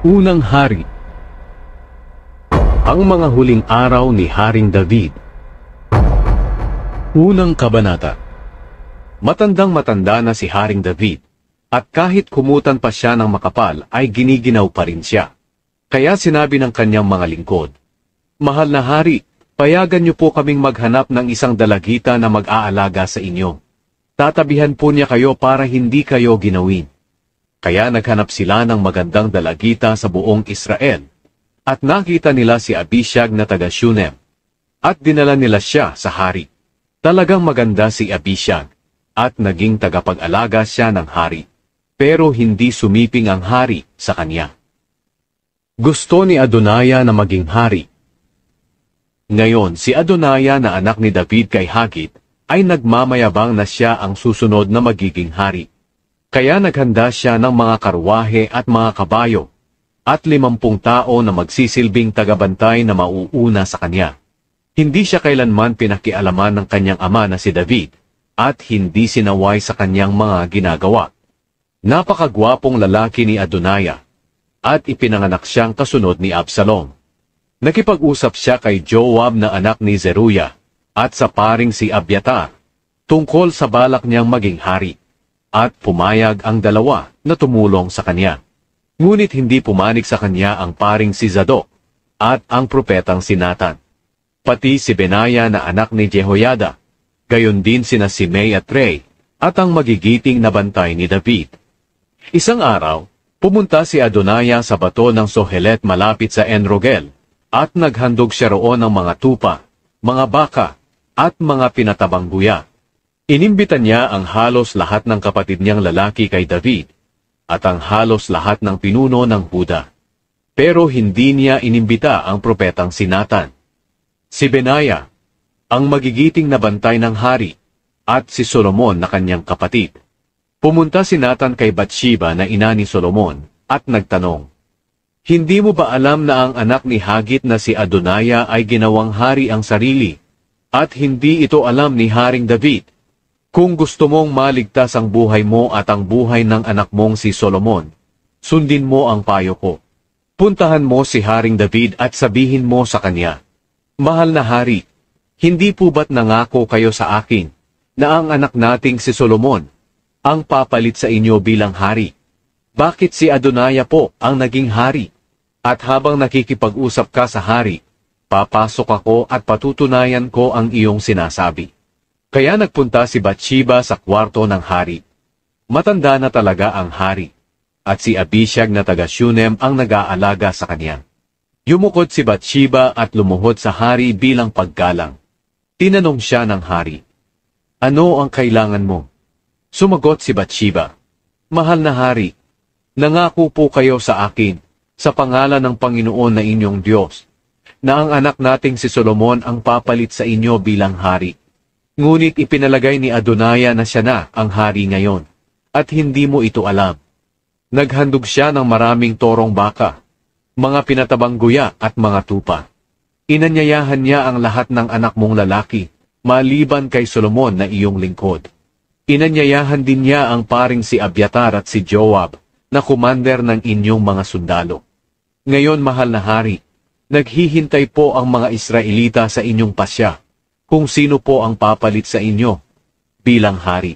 Unang Hari. Ang mga huling araw ni Haring David. Unang Kabanata. Matandang-matanda na si Haring David, at kahit kumutan pa siya ng makapal ay giniginaw pa rin siya. Kaya sinabi ng kanyang mga lingkod, "Mahal na hari, payagan niyo po kaming maghanap ng isang dalagita na mag-aalaga sa inyo. Tatabihan po niya kayo para hindi kayo ginawin." Kaya naghanap sila ng magandang dalagita sa buong Israel, at nakita nila si Abishag na taga Shunem, at dinala nila siya sa hari. Talagang maganda si Abishag, at naging tagapag-alaga siya ng hari. Pero hindi sumiping ang hari sa kanya. Gusto ni Adonaya na maging hari. Ngayon si Adonaya na anak ni David kay Hagit ay nagmamayabang na siya ang susunod na magiging hari. Kaya naghanda siya ng mga karwahe at mga kabayo, at 50 tao na magsisilbing tagabantay na mauuna sa kanya. Hindi siya kailanman pinakialaman ng kanyang ama na si David, at hindi sinaway sa kanyang mga ginagawa. Napakagwapong lalaki ni Adonaya, at ipinanganak siyang kasunod ni Absalom. Nakipag-usap siya kay Joab na anak ni Zeruya, at sa paring si Abiatar, tungkol sa balak niyang maging hari, at pumayag ang dalawa na tumulong sa kanya. Ngunit hindi pumanig sa kanya ang paring si Zadok, at ang propetang si Nathan. Pati si Benaya na anak ni Jehoiada, gayon din sina Simei at Rei, at ang magigiting na bantay ni David. Isang araw, pumunta si Adonaya sa bato ng Sohelet malapit sa Enrogel, at naghandog siya roon ng mga tupa, mga baka, at mga pinatabang guya. Inimbitan niya ang halos lahat ng kapatid niyang lalaki kay David, at ang halos lahat ng pinuno ng Huda. Pero hindi niya inimbita ang propetang si Nathan, si Benaya, ang magigiting na bantay ng hari, at si Solomon na kanyang kapatid. Pumunta si Nathan kay Batsheba na ina ni Solomon, at nagtanong, "Hindi mo ba alam na ang anak ni Hagit na si Adonaya ay ginawang hari ang sarili, at hindi ito alam ni Haring David? Kung gusto mong maligtas ang buhay mo at ang buhay ng anak mong si Solomon, sundin mo ang payo ko. Puntahan mo si Haring David at sabihin mo sa kanya, 'Mahal na hari, hindi po ba't nangako kayo sa akin na ang anak nating si Solomon ang papalit sa inyo bilang hari? Bakit si Adonaya po ang naging hari? At habang nakikipag-usap ka sa hari, papasok ako at patutunayan ko ang iyong sinasabi.' Kaya nagpunta si Batsheba sa kwarto ng hari. Matanda na talaga ang hari, at si Abishag na taga Shunem ang nag-aalaga sa kanya. Yumukod si Batsheba at lumuhod sa hari bilang paggalang. Tinanong siya ng hari, "Ano ang kailangan mo?" Sumagot si Batsheba, "Mahal na hari, nangako po kayo sa akin, sa pangalan ng Panginoon na inyong Diyos, na ang anak nating si Solomon ang papalit sa inyo bilang hari. Ngunit ipinalagay ni Adonaya na siya na ang hari ngayon, at hindi mo ito alam. Naghandog siya ng maraming torong baka, mga pinatabang guya at mga tupa. Inanyayahan niya ang lahat ng anak mong lalaki, maliban kay Solomon na iyong lingkod. Inanyayahan din niya ang paring si Abiatar at si Joab, na commander ng inyong mga sundalo. Ngayon, mahal na hari, naghihintay po ang mga Israelita sa inyong pasya, kung sino po ang papalit sa inyo bilang hari.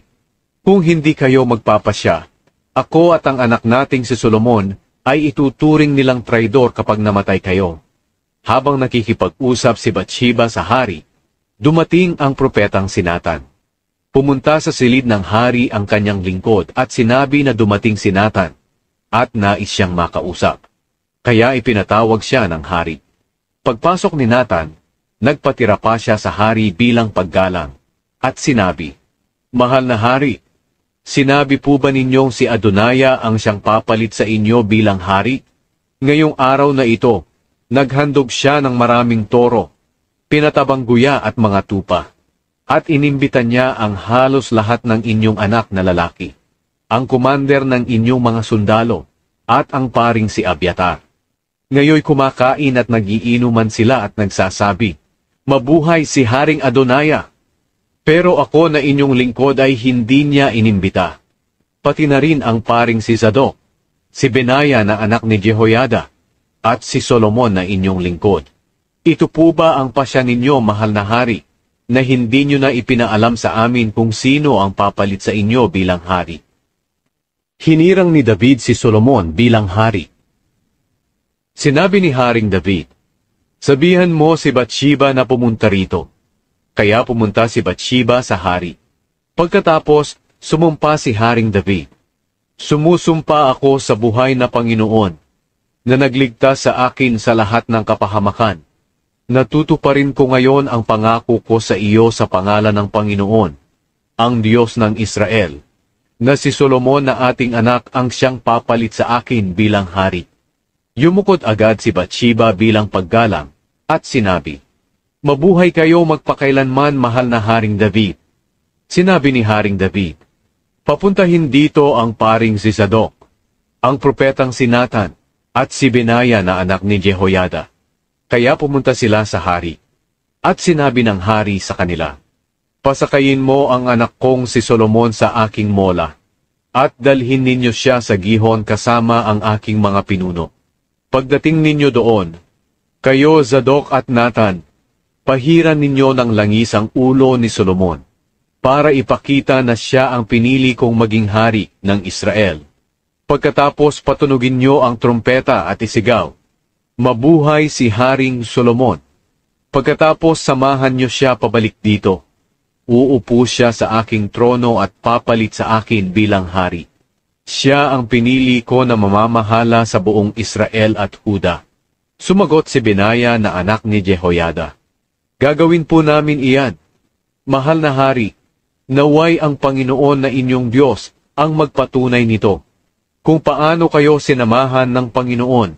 Kung hindi kayo magpapasya, ako at ang anak nating si Solomon ay ituturing nilang traidor kapag namatay kayo." Habang nakikipag-usap si Batsheba sa hari, dumating ang propetang si Nathan. Pumunta sa silid ng hari ang kanyang lingkod at sinabi na dumating si Nathan, at nais siyang makausap. Kaya ipinatawag siya ng hari. Pagpasok ni Nathan, nagpatira pa siya sa hari bilang paggalang, at sinabi, "Mahal na hari, sinabi po ba ninyong si Adonaya ang siyang papalit sa inyo bilang hari? Ngayong araw na ito, naghandog siya ng maraming toro, pinatabang guya at mga tupa, at inimbitan niya ang halos lahat ng inyong anak na lalaki, ang commander ng inyong mga sundalo, at ang paring si Abiatar. Ngayoy kumakain at nagiinuman sila at nagsasabi, 'Mabuhay si Haring Adonaya!' Pero ako na inyong lingkod ay hindi niya inimbita. Pati na rin ang paring si Zadok, si Benaya na anak ni Jehoiada, at si Solomon na inyong lingkod. Ito po ba ang pasya ninyo, mahal na hari, na hindi nyo na ipinaalam sa amin kung sino ang papalit sa inyo bilang hari? Hinirang ni David si Solomon bilang hari. Sinabi ni Haring David, sabihan mo si Batsheba na pumunta rito. Kaya pumunta si Batsheba sa hari. Pagkatapos, sumumpa si Haring David. Sumusumpa ako sa buhay na Panginoon, na nagligtas sa akin sa lahat ng kapahamakan. Natutuparin ko ngayon ang pangako ko sa iyo sa pangalan ng Panginoon, ang Diyos ng Israel, na si Solomon na ating anak ang siyang papalit sa akin bilang hari. Yumukod agad si Batsheba bilang paggalang, at sinabi, mabuhay kayo magpakailanman, mahal na Haring David. Sinabi ni Haring David, papuntahin dito ang paring si Zadok, ang propetang si Nathan, at si Benaya na anak ni Jehoiada. Kaya pumunta sila sa hari. At sinabi ng hari sa kanila, pasakayin mo ang anak kong si Solomon sa aking mola, at dalhin ninyo siya sa Gihon kasama ang aking mga pinuno. Pagdating ninyo doon, kayo Zadok at Nathan, pahiran ninyo ng langis ang ulo ni Solomon, para ipakita na siya ang pinili kong maging hari ng Israel. Pagkatapos patunugin niyo ang trompeta at isigaw, mabuhay si Haring Solomon. Pagkatapos samahan niyo siya pabalik dito. Uupo siya sa aking trono at papalit sa akin bilang hari. Siya ang pinili ko na mamamahala sa buong Israel at Huda. Sumagot si Benaya na anak ni Jehoiada, gagawin po namin iyan. Mahal na hari, naway ang Panginoon na inyong Diyos ang magpatunay nito. Kung paano kayo sinamahan ng Panginoon,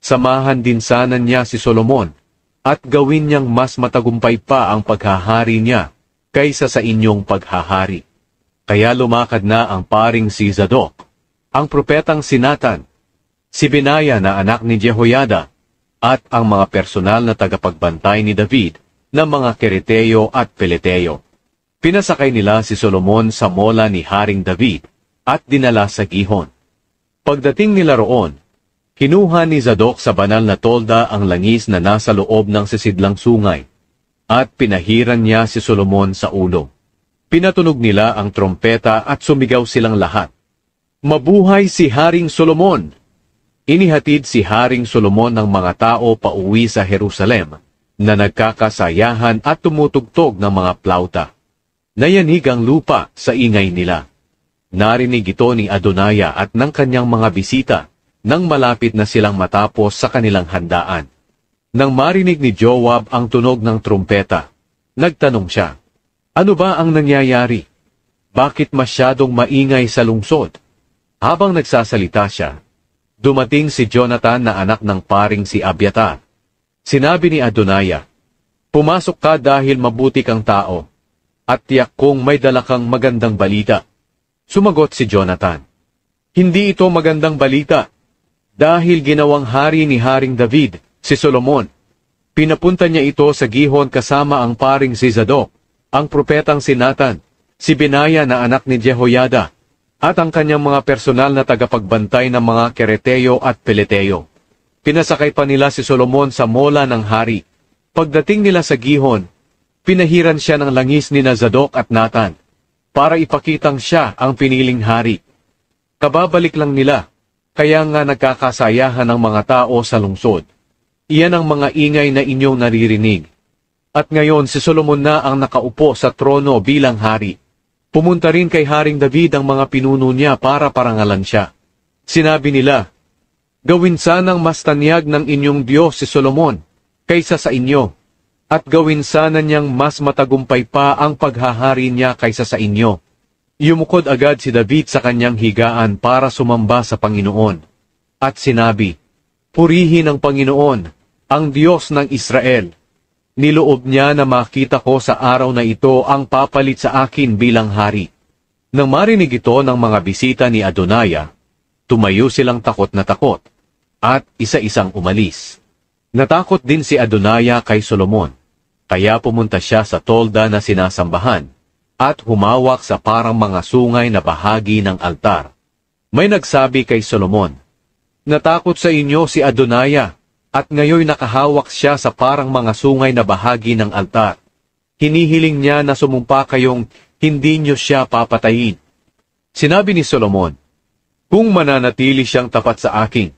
samahan din sana niya si Solomon, at gawin niyang mas matagumpay pa ang paghahari niya kaysa sa inyong paghahari. Kaya lumakad na ang paring si Zadok, ang propetang si Nathan, si Benaya na anak ni Jehoiada, at ang mga personal na tagapagbantay ni David ng mga Kereteo at Peleteo. Pinasakay nila si Solomon sa mola ni Haring David at dinala sa Gihon. Pagdating nila roon, kinuha ni Zadok sa banal na tolda ang langis na nasa loob ng sisidlang sungay, at pinahiran niya si Solomon sa ulo. Pinatunog nila ang trompeta at sumigaw silang lahat, mabuhay si Haring Solomon! Inihatid si Haring Solomon ng mga tao pauwi sa Jerusalem, na nagkakasayahan at tumutugtog ng mga plauta. Nayanig ang lupa sa ingay nila. Narinig ito ni Adonaya at ng kanyang mga bisita nang malapit na silang matapos sa kanilang handaan. Nang marinig ni Joab ang tunog ng trumpeta, nagtanong siya, ano ba ang nangyayari? Bakit masyadong maingay sa lungsod? Habang nagsasalita siya, dumating si Jonathan na anak ng paring si Abiatar. Sinabi ni Adonaya, pumasok ka dahil mabuti kang tao, at tiyak kong may dala kang magandang balita. Sumagot si Jonathan, hindi ito magandang balita, dahil ginawang hari ni Haring David, si Solomon. Pinapunta niya ito sa Gihon kasama ang paring si Zadok, ang propetang si Nathan, si Benaya na anak ni Jehoiada, at ang kanyang mga personal na tagapagbantay ng mga Kereteo at Peleteo. Pinasakay pa nila si Solomon sa mola ng hari. Pagdating nila sa Gihon, pinahiran siya ng langis ni Zadok at Nathan, para ipakitang siya ang piniling hari. Kababalik lang nila, kaya nga nagkakasayahan ng mga tao sa lungsod. Iyan ang mga ingay na inyong naririnig. At ngayon si Solomon na ang nakaupo sa trono bilang hari. Pumunta rin kay Haring David ang mga pinuno niya para parangalan siya. Sinabi nila, gawin sanang mas tanyag ng inyong Diyos si Solomon kaysa sa inyo, at gawin sana niyang mas matagumpay pa ang paghahari niya kaysa sa inyo. Yumukod agad si David sa kanyang higaan para sumamba sa Panginoon. At sinabi, purihin ang Panginoon, ang Diyos ng Israel. Niloob niya na makita ko sa araw na ito ang papalit sa akin bilang hari. Nang marinig ito ng mga bisita ni Adonaya, tumayo silang takot na takot, at isa-isang umalis. Natakot din si Adonaya kay Solomon, kaya pumunta siya sa tolda na sinasambahan, at humawak sa parang mga sungay na bahagi ng altar. May nagsabi kay Solomon, Natakot sa inyo si Adonaya, at ngayon nakahawak siya sa parang mga sungay na bahagi ng altar. Hinihiling niya na sumumpa kayong hindi niyo siya papatayin. Sinabi ni Solomon, kung mananatili siyang tapat sa akin,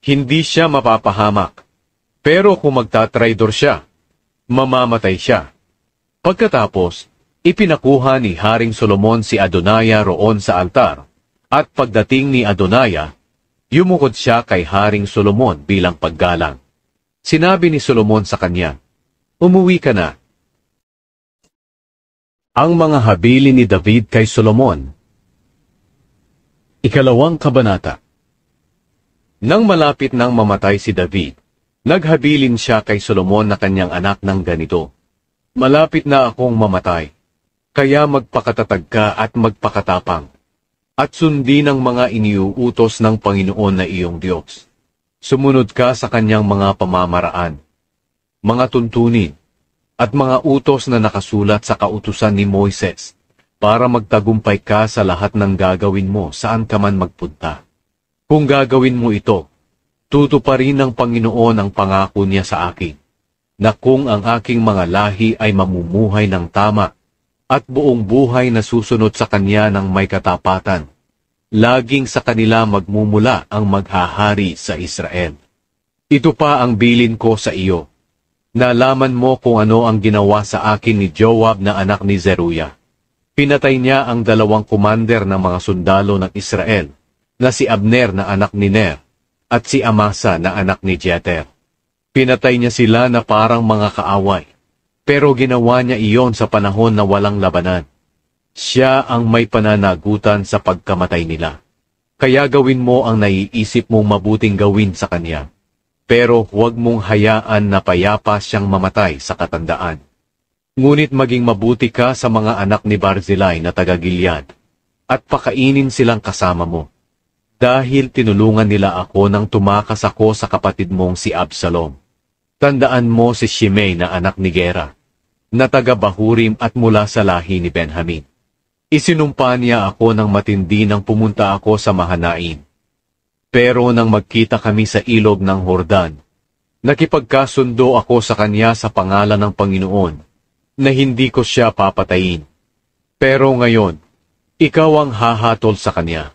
hindi siya mapapahamak. Pero kung magtatraidor siya, mamamatay siya. Pagkatapos, ipinakuha ni Haring Solomon si Adonaya roon sa altar, at pagdating ni Adonaya, yumukod siya kay Haring Solomon bilang paggalang. Sinabi ni Solomon sa kanya, umuwi ka na. Ang mga habili ni David kay Solomon. Ikalawang kabanata. Nang malapit nang mamatay si David, naghabilin siya kay Solomon na kanyang anak ng ganito, malapit na akong mamatay, kaya magpakatatag ka at magpakatapang, at sundin ang mga iniuutos ng Panginoon na iyong Diyos. Sumunod ka sa kanyang mga pamamaraan, mga tuntunin, at mga utos na nakasulat sa kautusan ni Moises, para magtagumpay ka sa lahat ng gagawin mo saan ka man magpunta. Kung gagawin mo ito, tutuparin ng Panginoon ang pangako niya sa akin, na kung ang aking mga lahi ay mamumuhay ng tama, at buong buhay na susunod sa Kanya ng may katapatan, laging sa kanila magmumula ang maghahari sa Israel. Ito pa ang bilin ko sa iyo. Nalaman mo kung ano ang ginawa sa akin ni Joab na anak ni Zeruya. Pinatay niya ang 2 komander ng mga sundalo ng Israel, na si Abner na anak ni Ner, at si Amasa na anak ni Jeter. Pinatay niya sila na parang mga kaaway, pero ginawa niya iyon sa panahon na walang labanan. Siya ang may pananagutan sa pagkamatay nila. Kaya gawin mo ang naiisip mong mabuting gawin sa kanya, pero huwag mong hayaan na payapa siyang mamatay sa katandaan. Ngunit maging mabuti ka sa mga anak ni Barzillai na taga-Gilead, at pakainin silang kasama mo. Dahil tinulungan nila ako nang tumakas ako sa kapatid mong si Absalom. Tandaan mo si Shimei na anak ni Gera, na taga-Bahurim at mula sa lahi ni Benjamin. Isinumpa niya ako ng matindi nang pumunta ako sa Mahanaim. Pero nang magkita kami sa ilog ng Hordan, nakipagkasundo ako sa kanya sa pangalan ng Panginoon, na hindi ko siya papatayin. Pero ngayon, ikaw ang hahatol sa kanya.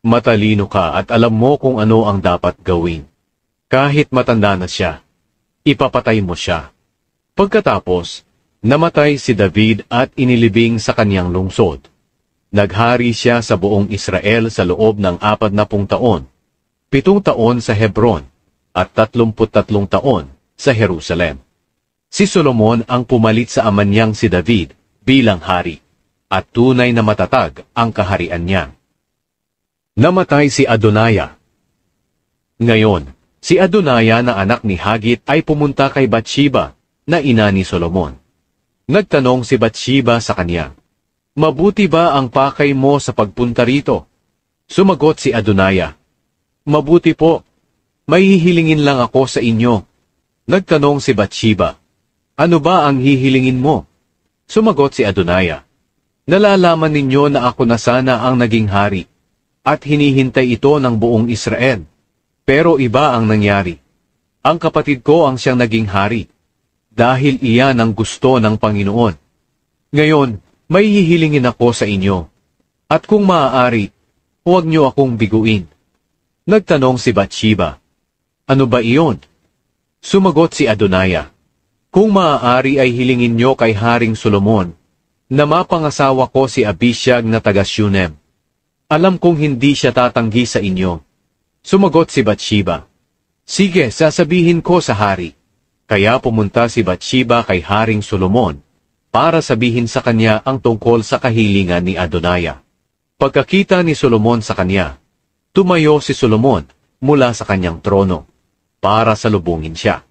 Matalino ka at alam mo kung ano ang dapat gawin. Kahit matanda na siya, ipapatay mo siya. Pagkatapos, namatay si David at inilibing sa kanyang lungsod. Naghari siya sa buong Israel sa loob ng 40 taon, 7 taon sa Hebron, at 33 taon sa Jerusalem. Si Solomon ang pumalit sa ama niyang si David bilang hari, at tunay na matatag ang kaharian niya. Namatay si Adonaya. Ngayon, si Adonaya na anak ni Hagit ay pumunta kay Batsheba, na ina ni Solomon. Nagtanong si Batsheba sa kanya, mabuti ba ang pakay mo sa pagpunta rito? Sumagot si Adonaya, mabuti po, may hihilingin lang ako sa inyo. Nagtanong si Batsheba, ano ba ang hihilingin mo? Sumagot si Adonaya, nalalaman ninyo na ako na sana ang naging hari, at hinihintay ito ng buong Israel. Pero iba ang nangyari. Ang kapatid ko ang siyang naging hari, dahil iyan ang gusto ng Panginoon. Ngayon, may hihilingin ako sa inyo, at kung maaari, huwag niyo akong biguin. Nagtanong si Batsheba, ano ba iyon? Sumagot si Adonaya, kung maaari ay hilingin niyo kay Haring Solomon, na mapangasawa ko si Abishag na taga Shunem. Alam kong hindi siya tatanggi sa inyo. Sumagot si Batsheba, sige, sasabihin ko sa hari. Kaya pumunta si Batsheba kay Haring Solomon, para sabihin sa kanya ang tungkol sa kahilingan ni Adonaya. Pagkakita ni Solomon sa kanya, tumayo si Solomon mula sa kanyang trono, para salubungin siya,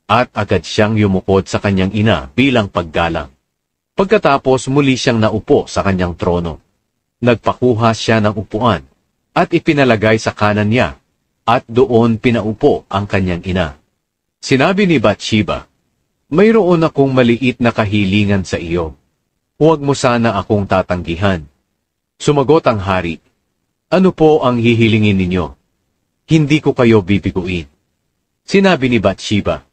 at agad siyang yumukod sa kanyang ina bilang paggalang. Pagkatapos muli siyang naupo sa kanyang trono. Nagpakuha siya ng upuan, at ipinalagay sa kanan niya, at doon pinaupo ang kanyang ina. Sinabi ni Batsheba, mayroon akong maliit na kahilingan sa iyo. Huwag mo sana akong tatanggihan. Sumagot ang hari, ano po ang hihilingin ninyo? hindi ko kayo bibiguin. Sinabi ni Bathsheba,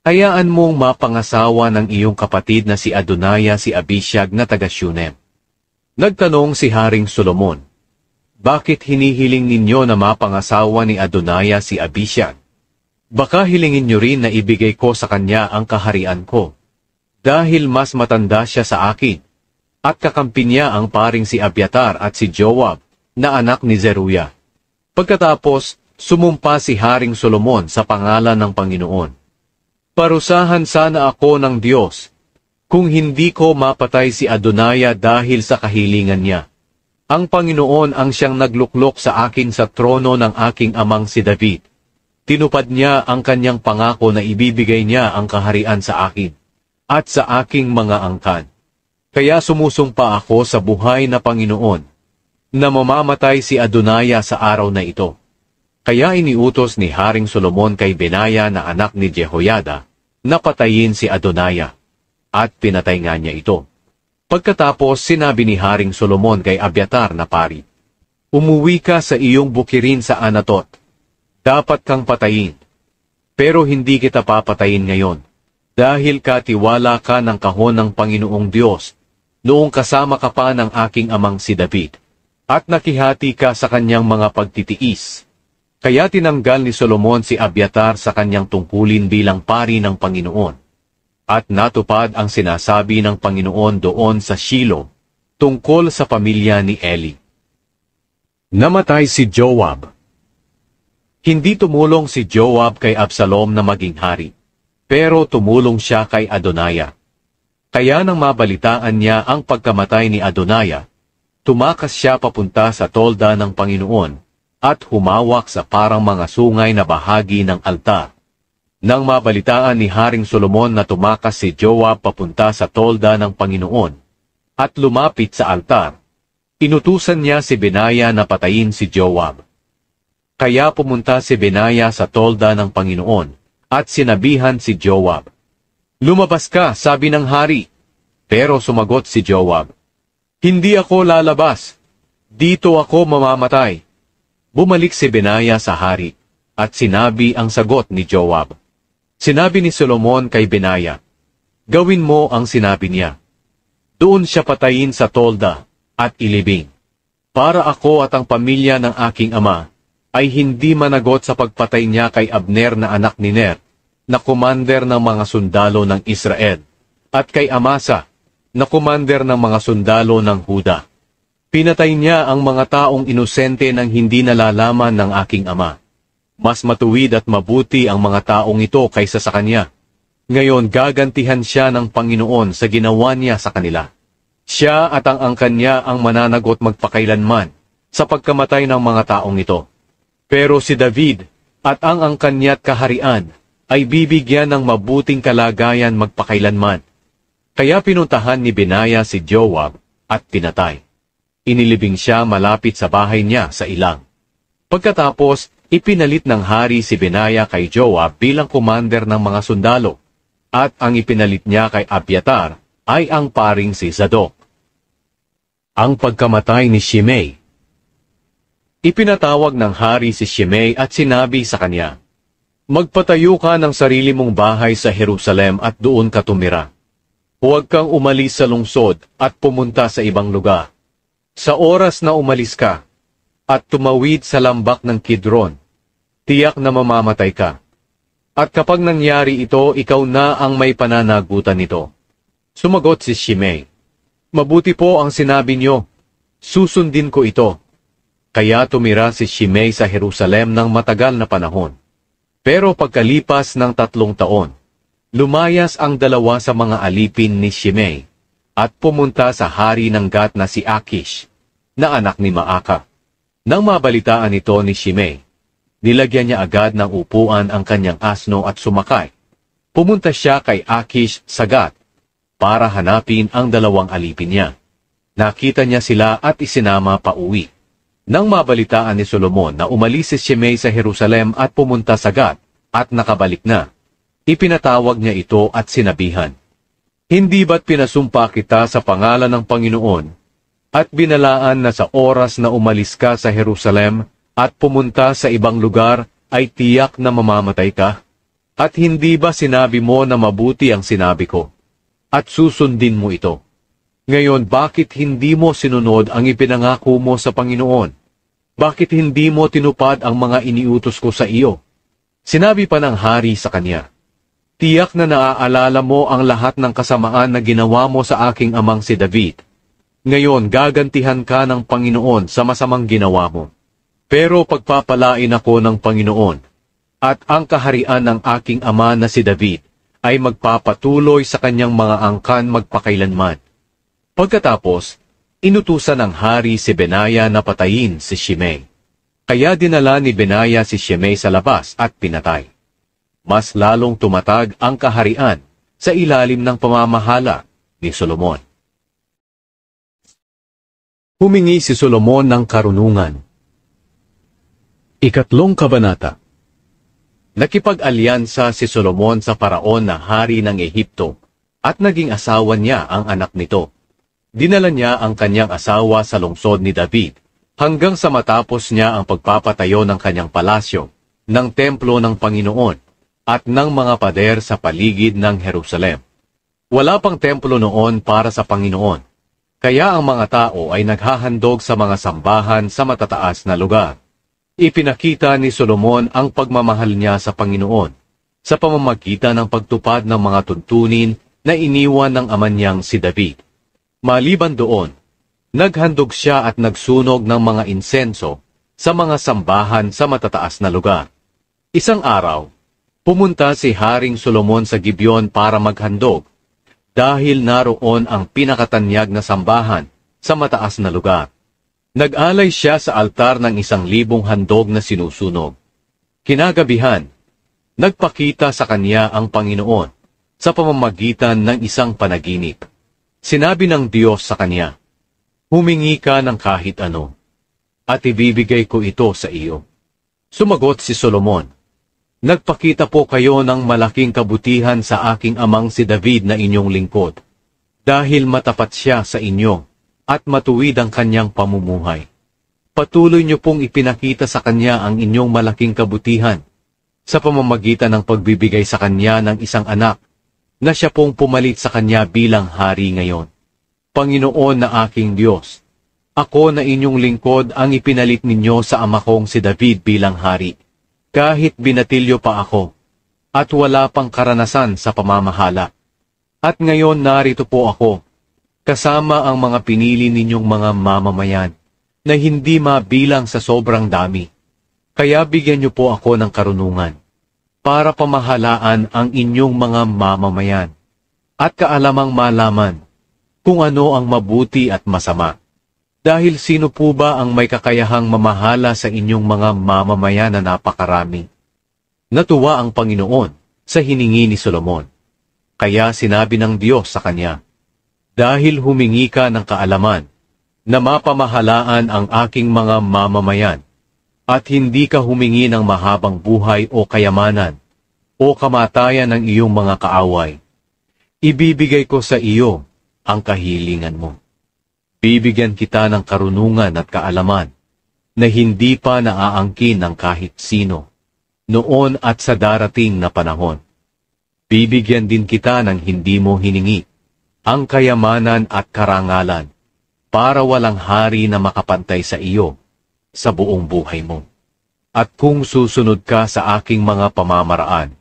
hayaan mong mapangasawa ng iyong kapatid na si Adonaya si Abishag na taga Shunem. Nagtanong si Haring Solomon, bakit hinihiling ninyo na mapangasawa ni Adonaya si Abishag? Baka hilingin nyo rin na ibigay ko sa kanya ang kaharian ko, dahil mas matanda siya sa akin, at kakampi niya ang paring si Abiatar at si Joab, na anak ni Zeruya. Pagkatapos, sumumpa si Haring Solomon sa pangalan ng Panginoon. Parusahan sana ako ng Diyos, kung hindi ko mapatay si Adonaya dahil sa kahilingan niya. Ang Panginoon ang siyang nagluklok sa akin sa trono ng aking amang si David. Tinupad niya ang kanyang pangako na ibibigay niya ang kaharian sa akin, at sa aking mga angkan. Kaya sumusumpa ako sa buhay na Panginoon, na mamamatay si Adonaya sa araw na ito. Kaya iniutos ni Haring Solomon kay Benaya na anak ni Jehoiada, na patayin si Adonaya. At pinatay nga niya ito. Pagkatapos sinabi ni Haring Solomon kay Abiatar na pari, umuwi ka sa iyong bukirin sa Anatot. Dapat kang patayin. Pero hindi kita papatayin ngayon, dahil katiwala ka ng kahon ng Panginoong Diyos, noong kasama ka pa ng aking amang si David, at nakihati ka sa kanyang mga pagtitiis. Kaya tinanggal ni Solomon si Abiatar sa kanyang tungkulin bilang pari ng Panginoon. At natupad ang sinasabi ng Panginoon doon sa Shilo, tungkol sa pamilya ni Eli. Namatay si Joab. Hindi tumulong si Joab kay Absalom na maging hari, pero tumulong siya kay Adonaya. Kaya nang mabalitaan niya ang pagkamatay ni Adonaya, tumakas siya papunta sa tolda ng Panginoon, at humawak sa parang mga sungay na bahagi ng altar. Nang mabalitaan ni Haring Solomon na tumakas si Joab papunta sa tolda ng Panginoon, at lumapit sa altar, inutusan niya si Benaya na patayin si Joab. Kaya pumunta si Benaya sa tolda ng Panginoon, at sinabihan si Joab, lumabas ka, sabi ng hari. Pero sumagot si Joab, hindi ako lalabas, dito ako mamamatay. Bumalik si Benaya sa hari, at sinabi ang sagot ni Joab. Sinabi ni Solomon kay Benaya, gawin mo ang sinabi niya. Doon siya patayin sa tolda, at ilibing. Para ako at ang pamilya ng aking ama, ay hindi managot sa pagpatay niya kay Abner na anak ni Ner, na komander ng mga sundalo ng Israel, at kay Amasa, na komander ng mga sundalo ng Huda. Pinatay niya ang mga taong inosente nang hindi nalalaman ng aking ama. Mas matuwid at mabuti ang mga taong ito kaysa sa kanya. Ngayon gagantihan siya ng Panginoon sa ginawa niya sa kanila. Siya at ang angkan niya ang mananagot magpakailanman sa pagkamatay ng mga taong ito. Pero si David at ang angkan niya at kaharian ay bibigyan ng mabuting kalagayan magpakailanman. Kaya pinuntahan ni Benaya si Joab at pinatay. Inilibing siya malapit sa bahay niya sa ilang. Pagkatapos, ipinalit ng hari si Benaya kay Joab bilang komander ng mga sundalo, at ang ipinalit niya kay Abiatar ay ang paring si Zadok. Ang pagkamatay ni Shimei. Ipinatawag ng hari si Shimei at sinabi sa kanya, magpatayo ka ng sarili mong bahay sa Jerusalem at doon ka tumira. Huwag kang umalis sa lungsod at pumunta sa ibang lugar. Sa oras na umalis ka, at tumawid sa lambak ng Kidron, tiyak na mamamatay ka. At kapag nangyari ito, ikaw na ang may pananagutan nito. Sumagot si Shimei, mabuti po ang sinabi niyo, susundin ko ito. Kaya tumira si Shimei sa Jerusalem ng matagal na panahon. Pero pagkalipas ng 3 taon, lumayas ang dalawa sa mga alipin ni Shimei, at pumunta sa hari ng Gat na si Akish, na anak ni Maaka. Nang mabalitaan ito ni Shimei, nilagyan niya agad ng upuan ang kanyang asno at sumakay. Pumunta siya kay Akish sa Gat, para hanapin ang dalawang alipin niya. Nakita niya sila at isinama pa uwi. Nang mabalitaan ni Solomon na umalis si Shimei sa Jerusalem at pumunta sa Gat, at nakabalik na, ipinatawag niya ito at sinabihan, hindi ba't pinasumpa kita sa pangalan ng Panginoon, at binalaan na sa oras na umalis ka sa Jerusalem, at pumunta sa ibang lugar, ay tiyak na mamamatay ka? At hindi ba sinabi mo na mabuti ang sinabi ko? At susundin mo ito. Ngayon, bakit hindi mo sinunod ang ipinangako mo sa Panginoon? Bakit hindi mo tinupad ang mga iniutos ko sa iyo? Sinabi pa ng hari sa kanya, tiyak na naaalala mo ang lahat ng kasamaan na ginawa mo sa aking amang si David. Ngayon, gagantihan ka ng Panginoon sa masamang ginawa mo. Pero pagpapalain ako ng Panginoon, at ang kaharian ng aking ama na si David ay magpapatuloy sa kanyang mga angkan magpakailanman. Pagkatapos, inutusan ng hari si Benaya na patayin si Shimei. Kaya dinala ni Benaya si Shimei sa labas at pinatay. Mas lalong tumatag ang kaharian sa ilalim ng pamamahala ni Solomon. Humingi si Solomon ng karunungan. Ikatlong kabanata. Nakipag-alyansa si Solomon sa paraon na hari ng Ehipto at naging asawa niya ang anak nito. Dinala niya ang kanyang asawa sa lungsod ni David hanggang sa matapos niya ang pagpapatayo ng kanyang palasyo, ng templo ng Panginoon at ng mga pader sa paligid ng Jerusalem. Wala pang templo noon para sa Panginoon, kaya ang mga tao ay naghahandog sa mga sambahan sa matataas na lugar. Ipinakita ni Solomon ang pagmamahal niya sa Panginoon sa pamamagitan ng pagtupad ng mga tuntunin na iniwan ng ama niyang si David. Maliban doon, naghandog siya at nagsunog ng mga insenso sa mga sambahan sa matataas na lugar. Isang araw, pumunta si Haring Solomon sa Gibeon para maghandog dahil naroon ang pinakatanyag na sambahan sa mataas na lugar. Nag-alay siya sa altar ng 1,000 handog na sinusunog. Kinagabihan, nagpakita sa kanya ang Panginoon sa pamamagitan ng isang panaginip. Sinabi ng Diyos sa kanya, humingi ka ng kahit ano, at ibibigay ko ito sa iyo. Sumagot si Solomon, nagpakita po kayo ng malaking kabutihan sa aking amang si David na inyong lingkod, dahil matapat siya sa inyo, at matuwid ang kanyang pamumuhay. Patuloy niyo pong ipinakita sa kanya ang inyong malaking kabutihan sa pamamagitan ng pagbibigay sa kanya ng isang anak na siya pong pumalit sa kanya bilang hari ngayon. Panginoon na aking Diyos, ako na inyong lingkod ang ipinalit ninyo sa ama kong si David bilang hari, kahit binatilyo pa ako at wala pang karanasan sa pamamahala. At ngayon narito po ako, kasama ang mga pinili ninyong mga mamamayan, na hindi mabilang sa sobrang dami. Kaya bigyan niyo po ako ng karunungan, para pamahalaan ang inyong mga mamamayan, at kaalamang malaman, kung ano ang mabuti at masama. Dahil sino po ba ang may kakayahang mamahala sa inyong mga mamamayan na napakarami? Natuwa ang Panginoon sa hiningi ni Solomon. Kaya sinabi ng Diyos sa kanya, dahil humingi ka ng kaalaman, na mapamahalaan ang aking mga mamamayan, at hindi ka humingi ng mahabang buhay o kayamanan, o kamatayan ng iyong mga kaaway, ibibigay ko sa iyo ang kahilingan mo. Bibigyan kita ng karunungan at kaalaman, na hindi pa naaangkin ng kahit sino, noon at sa darating na panahon. Bibigyan din kita ng hindi mo hiningi, ang kayamanan at karangalan, para walang hari na makapantay sa iyo sa buong buhay mo. At kung susunod ka sa aking mga pamamaraan,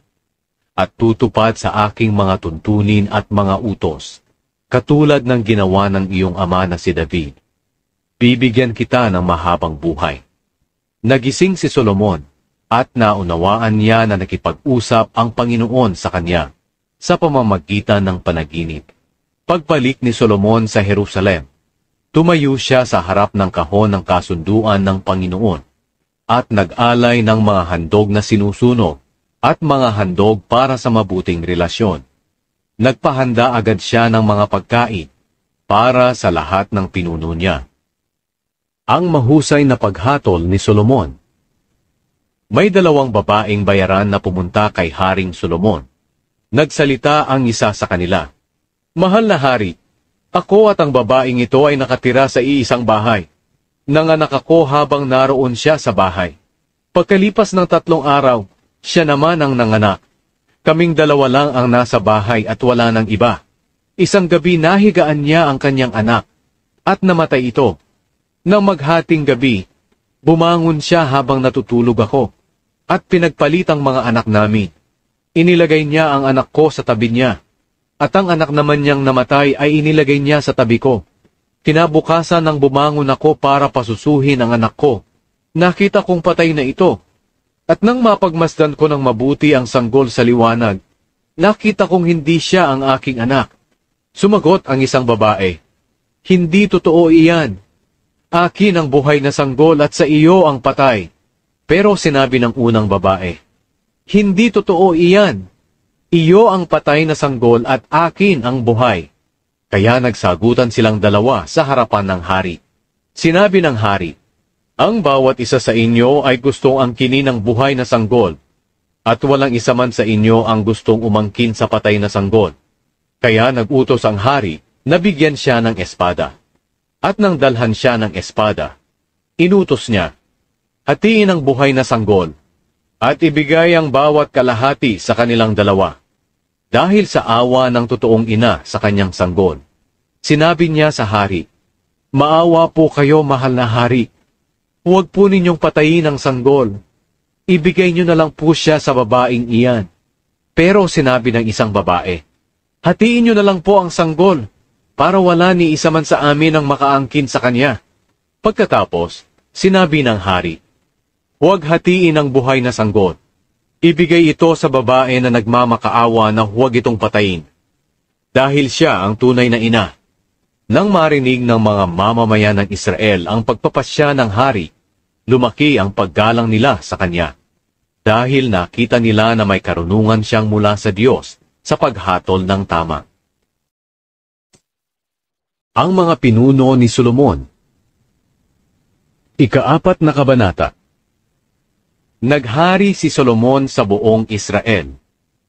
at tutupad sa aking mga tuntunin at mga utos, katulad ng ginawa ng iyong ama na si David, bibigyan kita ng mahabang buhay. Nagising si Solomon, at naunawaan niya na nakipag-usap ang Panginoon sa kanya, sa pamamagitan ng panaginip. Pagbalik ni Solomon sa Jerusalem, tumayo siya sa harap ng kahon ng kasunduan ng Panginoon at nag-alay ng mga handog na sinusunog at mga handog para sa mabuting relasyon. Nagpahanda agad siya ng mga pagkain para sa lahat ng pinuno niya. Ang mahusay na paghatol ni Solomon. May 2 babaeng bayaran na pumunta kay Haring Solomon. Nagsalita ang isa sa kanila, mahal na hari, ako at ang babaeng ito ay nakatira sa iisang bahay. Nanganak ako habang naroon siya sa bahay. Pagkalipas ng 3 araw, siya naman ang nanganak. Kaming dalawa lang ang nasa bahay at wala ng iba. Isang gabi nahigaan niya ang kanyang anak, at namatay ito. Nang maghating gabi, bumangon siya habang natutulog ako, at pinagpalit ang mga anak namin. Inilagay niya ang anak ko sa tabi niya, at ang anak naman niyang namatay ay inilagay niya sa tabi ko. Kinabukasan nang bumangon ako para pasusuhin ang anak ko, nakita kong patay na ito. At nang mapagmasdan ko ng mabuti ang sanggol sa liwanag, nakita kong hindi siya ang aking anak. Sumagot ang isang babae, "Hindi totoo iyan. Akin ang buhay na sanggol at sa iyo ang patay." Pero sinabi ng unang babae, "Hindi totoo iyan. Iyo ang patay na sanggol at akin ang buhay." Kaya nagsagutan silang dalawa sa harapan ng hari. Sinabi ng hari, "Ang bawat isa sa inyo ay gustong angkinin ng buhay na sanggol, at walang isa man sa inyo ang gustong umangkin sa patay na sanggol." Kaya nagutos ang hari na bigyan siya ng espada. At nang dalhan siya ng espada, inutos niya, "Hatiin ang buhay na sanggol, at ibigay ang bawat kalahati sa kanilang dalawa." Dahil sa awa ng totoong ina sa kanyang sanggol, sinabi niya sa hari, "Maawa po kayo, mahal na hari. Huwag po ninyong patayin ang sanggol. Ibigay niyo na lang po siya sa babaeng iyan." Pero sinabi ng isang babae, "Hatiin niyo na lang po ang sanggol, para wala ni isa man sa amin ang makaangkin sa kanya." Pagkatapos, sinabi ng hari, "Huwag hatiin ang buhay na sanggol. Ibigay ito sa babae na nagmamakaawa na huwag itong patayin, dahil siya ang tunay na ina." Nang marinig ng mga mamamayan ng Israel ang pagpapasya ng hari, lumaki ang paggalang nila sa kanya, dahil nakita nila na may karunungan siyang mula sa Diyos sa paghatol ng tama. Ang mga pinuno ni Solomon. Ika-4 na kabanata. Naghari si Solomon sa buong Israel,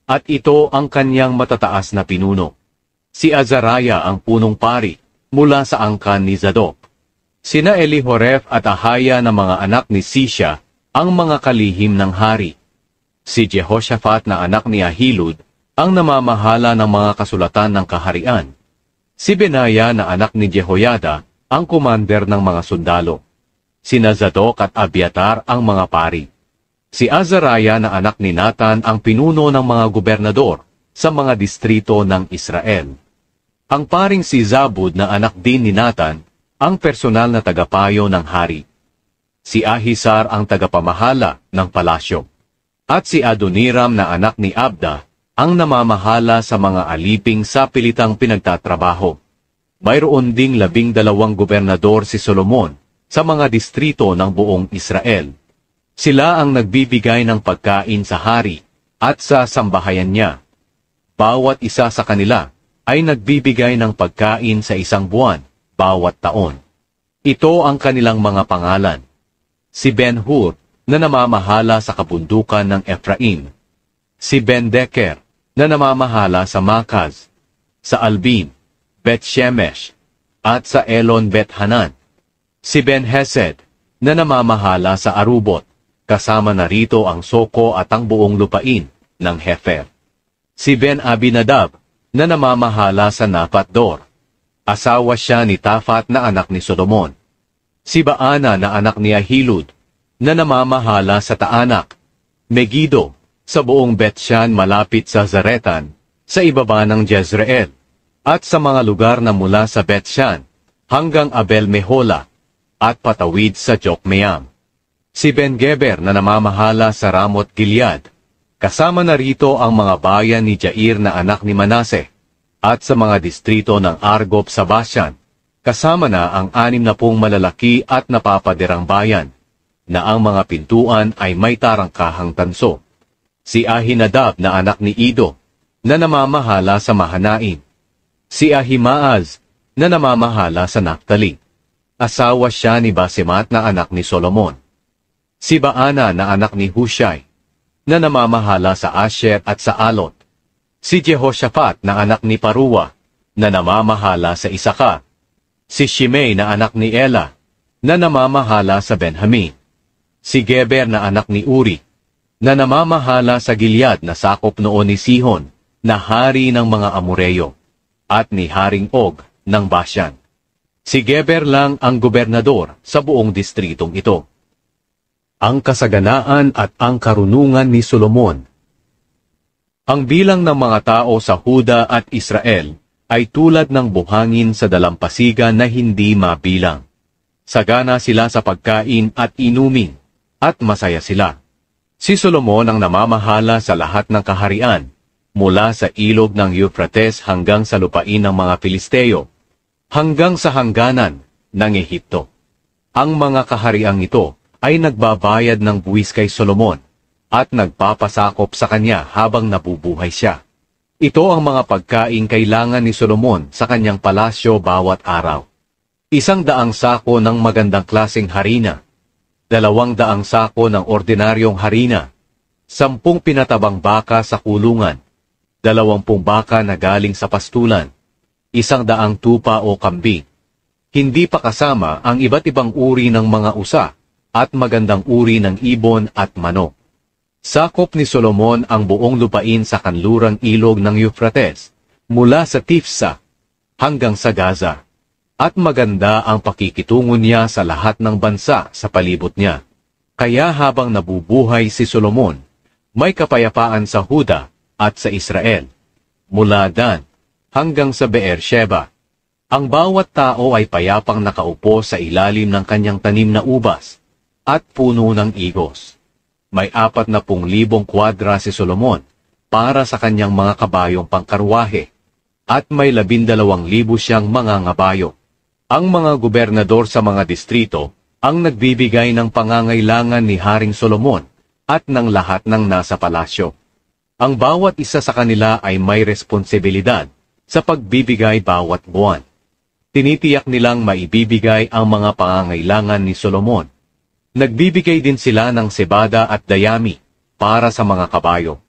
at ito ang kanyang matataas na pinuno. Si Azariah ang punong pari mula sa angkan ni Zadok. Sina Elihoreph at Ahaya na mga anak ni Sisha ang mga kalihim ng hari. Si Jehoshaphat na anak ni Ahilud ang namamahala ng mga kasulatan ng kaharian. Si Benaya na anak ni Jehoiada ang komander ng mga sundalo. Sina Zadok at Abiatar ang mga pari. Si Azariah na anak ni Nathan ang pinuno ng mga gobernador sa mga distrito ng Israel. Ang paring si Zabud na anak din ni Nathan ang personal na tagapayo ng hari. Si Ahisar ang tagapamahala ng palasyo. At si Adoniram na anak ni Abda ang namamahala sa mga aliping sa pilitang pinagtatrabaho. Mayroon ding 12 gobernador si Solomon sa mga distrito ng buong Israel. Sila ang nagbibigay ng pagkain sa hari at sa sambahayan niya. Bawat isa sa kanila ay nagbibigay ng pagkain sa 1 buwan bawat taon. Ito ang kanilang mga pangalan. Si Ben-Hur na namamahala sa kabundukan ng Ephraim. Si Ben-Deker na namamahala sa Makaz, sa Albim, Bet-Shemesh, at sa Elon Bet-Hanan. Si Ben-Hesed na namamahala sa Arubot, kasama na rito ang Soko at ang buong lupain ng Hefer. Si Ben-Abinadab na namamahala sa Napatdor. Asawa siya ni Tafat na anak ni Solomon. Si Baana na anak ni Ahilud na namamahala sa Taanak, Megiddo, sa buong Betshan malapit sa Zaretan, sa ibaba ng Jezreel, at sa mga lugar na mula sa Betshan hanggang Abel-Mehola at patawid sa Jokmeam. Si Ben-Geber na namamahala sa Ramot Gilead, kasama na rito ang mga bayan ni Jair na anak ni Manase, at sa mga distrito ng Argob sa Bashan, kasama na ang 60 malalaki at napapaderang bayan, na ang mga pintuan ay may tarangkahang tanso. Si Ahinadab na anak ni Ido, na namamahala sa Mahanaim. Si Ahimaaz, na namamahala sa Naphtali. Asawa siya ni Basemat na anak ni Solomon. Si Baana na anak ni Hushai, na namamahala sa Asher at sa Alot. Si Jehoshaphat na anak ni Paruwa, na namamahala sa Isaka. Si Shimei na anak ni Ela, na namamahala sa Benjamin, si Geber na anak ni Uri, na namamahala sa Gilead na sakop noon ni Sihon, na hari ng mga Amoreyo, at ni Haring Og ng Bashan. Si Geber lang ang gobernador sa buong distritong ito. Ang kasaganaan at ang karunungan ni Solomon. Ang bilang ng mga tao sa Huda at Israel ay tulad ng buhangin sa dalampasigan na hindi mabilang. Sagana sila sa pagkain at inumin, at masaya sila. Si Solomon ang namamahala sa lahat ng kaharian, mula sa ilog ng Euphrates hanggang sa lupain ng mga Filisteo, hanggang sa hangganan ng Ehipto. Ang mga kahariang ito ay nagbabayad ng buwis kay Solomon, at nagpapasakop sa kanya habang nabubuhay siya. Ito ang mga pagkain kailangan ni Solomon sa kanyang palasyo bawat araw. 100 sako ng magandang klaseng harina, 200 sako ng ordinaryong harina, 10 pinatabang baka sa kulungan, 20 baka na galing sa pastulan, 100 tupa o kambing. Hindi pa kasama ang iba't ibang uri ng mga usa at magandang uri ng ibon at manok. Sakop ni Solomon ang buong lupain sa kanlurang ilog ng Euphrates, mula sa Tifsa hanggang sa Gaza. At maganda ang pakikitungo niya sa lahat ng bansa sa palibot niya. Kaya habang nabubuhay si Solomon, may kapayapaan sa Huda at sa Israel, mula Dan hanggang sa Beersheba. Ang bawat tao ay payapang nakaupo sa ilalim ng kanyang tanim na ubas at puno ng igos. May 40,000 kwadra si Solomon para sa kanyang mga kabayong pangkarwahe, at may 12,000 siyang mga ngabayo. Ang mga gobernador sa mga distrito ang nagbibigay ng pangangailangan ni Haring Solomon at ng lahat ng nasa palasyo. Ang bawat isa sa kanila ay may responsibilidad sa pagbibigay bawat buwan. Tinitiyak nilang maibibigay ang mga pangangailangan ni Solomon. Nagbibigay din sila ng sebada at dayami para sa mga kabayo.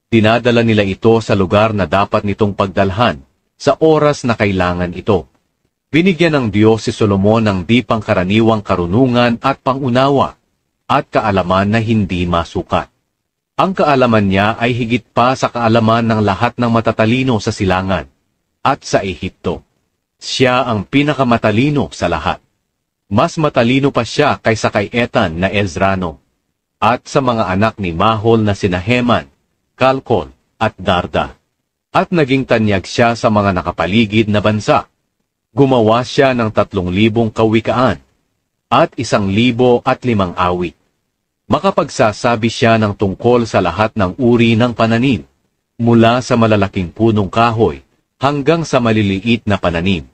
Dinadala nila ito sa lugar na dapat nitong pagdalhan sa oras na kailangan ito. Binigyan ng Diyos si Solomon ng di pangkaraniwang karunungan at pangunawa at kaalaman na hindi masukat. Ang kaalaman niya ay higit pa sa kaalaman ng lahat ng matatalino sa silangan at sa Ehipto. Siya ang pinakamatalino sa lahat. Mas matalino pa siya kaysa kay Etan na Ezrano, at sa mga anak ni Mahol na sina Heman, Kalkol, at Darda. At naging tanyag siya sa mga nakapaligid na bansa. Gumawa siya ng 3,000 kawikaan, at 1,005 awit. Makapagsasabi siya ng tungkol sa lahat ng uri ng pananim, mula sa malalaking punong kahoy, hanggang sa maliliit na pananim.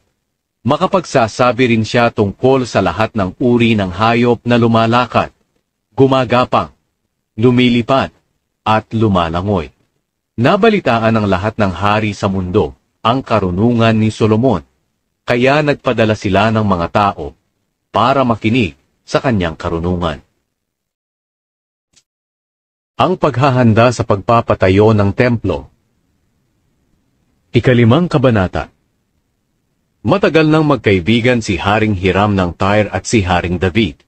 Makapagsasabi rin siya tungkol sa lahat ng uri ng hayop na lumalakad, gumagapang, lumilipad, at lumalangoy. Nabalitaan ng lahat ng hari sa mundo ang karunungan ni Solomon, kaya nagpadala sila ng mga tao para makinig sa kanyang karunungan. Ang paghahanda sa pagpapatayo ng templo. 5 kabanata. Matagal nang magkaibigan si Haring Hiram ng Tyre at si Haring David.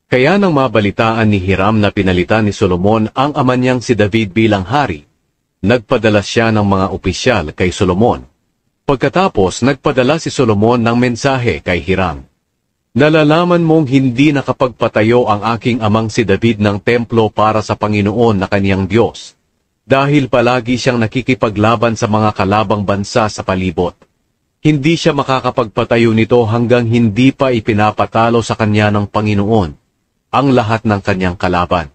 Kaya nang mabalitaan ni Hiram na pinalitan ni Solomon ang ama niyang si David bilang hari, nagpadala siya ng mga opisyal kay Solomon. Pagkatapos, nagpadala si Solomon ng mensahe kay Hiram. Nalalaman mong hindi nakapagpatayo ang aking amang si David ng templo para sa Panginoon na kaniyang Diyos, dahil palagi siyang nakikipaglaban sa mga kalabang bansa sa palibot. Hindi siya makakapagpatayo nito hanggang hindi pa ipinapatalo sa kanya ng Panginoon ang lahat ng kanyang kalaban.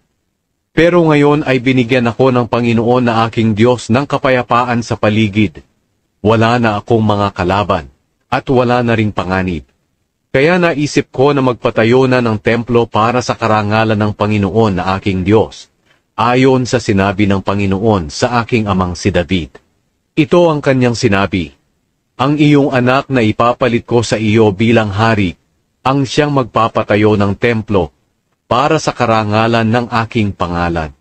Pero ngayon ay binigyan ako ng Panginoon na aking Diyos ng kapayapaan sa paligid. Wala na akong mga kalaban, at wala na ring panganib. Kaya naisip ko na magpatayo na ng templo para sa karangalan ng Panginoon na aking Diyos, ayon sa sinabi ng Panginoon sa aking amang si David. Ito ang kanyang sinabi: ang iyong anak na ipapalit ko sa iyo bilang hari, ang siyang magpapatayo ng templo para sa karangalan ng aking pangalan.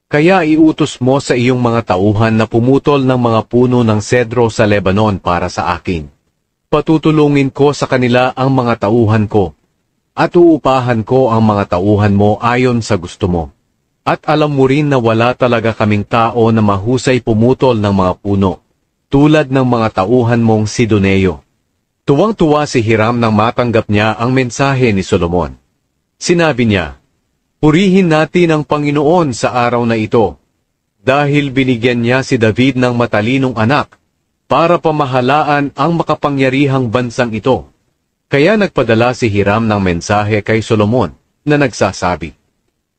Kaya iutos mo sa iyong mga tauhan na pumutol ng mga puno ng sedro sa Lebanon para sa akin. Patutulungin ko sa kanila ang mga tauhan ko. at uupahan ko ang mga tauhan mo ayon sa gusto mo. At alam mo rin na wala talaga kaming tao na mahusay pumutol ng mga puno, tulad ng mga tauhan mong Sidoneo. Tuwang-tuwa si Hiram nang matanggap niya ang mensahe ni Solomon. Sinabi niya, "Purihin natin ang Panginoon sa araw na ito, dahil binigyan niya si David ng matalinong anak, para pamahalaan ang makapangyarihang bansang ito." Kaya nagpadala si Hiram ng mensahe kay Solomon na nagsasabi,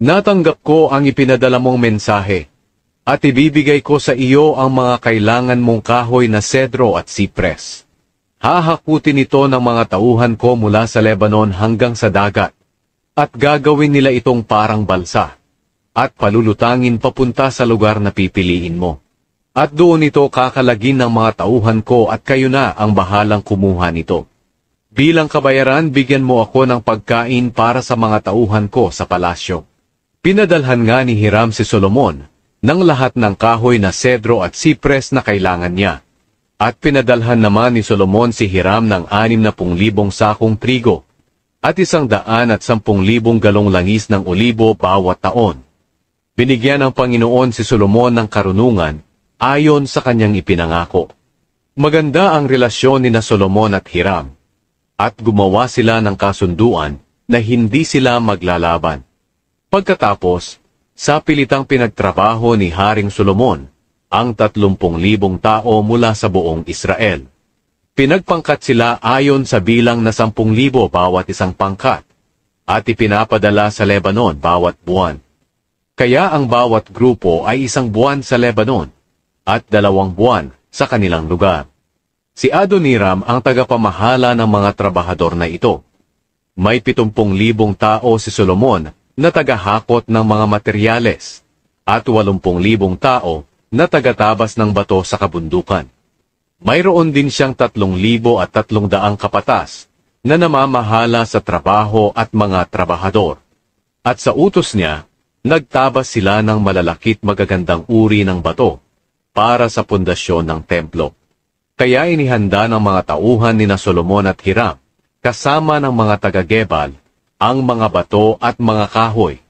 "Natanggap ko ang ipinadala mong mensahe, at ibibigay ko sa iyo ang mga kailangan mong kahoy na sedro at sipres. Hahakutin ito ng mga tauhan ko mula sa Lebanon hanggang sa dagat, at gagawin nila itong parang balsa, at palulutangin papunta sa lugar na pipiliin mo. At doon ito kakalagin ng mga tauhan ko at kayo na ang bahalang kumuha nito. Bilang kabayaran, bigyan mo ako ng pagkain para sa mga tauhan ko sa palasyo." Pinadalhan nga ni Hiram si Solomon ng lahat ng kahoy na sedro at sipres na kailangan niya. At pinadalhan naman ni Solomon si Hiram ng 60,000 sakong trigo at 110,000 galong langis ng olibo bawat taon. Binigyan ng Panginoon si Solomon ng karunungan ayon sa kanyang ipinangako. Maganda ang relasyon ni na Solomon at Hiram, at gumawa sila ng kasunduan na hindi sila maglalaban. Pagkatapos, sa pilitang pinagtrabaho ni Haring Solomon ang 30,000 tao mula sa buong Israel. Pinagpangkat sila ayon sa bilang na 10,000 bawat isang pangkat, at ipinapadala sa Lebanon bawat buwan. Kaya ang bawat grupo ay 1 buwan sa Lebanon, at 2 buwan sa kanilang lugar. Si Adoniram ang tagapamahala ng mga trabahador na ito. May 70,000 tao si Solomon na tagahakot ng mga materyales, at 80,000 tao na tagatabas ng bato sa kabundukan. Mayroon din siyang 3,300 kapatas na namamahala sa trabaho at mga trabahador. At sa utos niya, nagtabas sila ng malalakit magagandang uri ng bato para sa pundasyon ng templo. Kaya inihanda ng mga tauhan ni na Solomon at Hiram, kasama ng mga taga-Gebal, ang mga bato at mga kahoy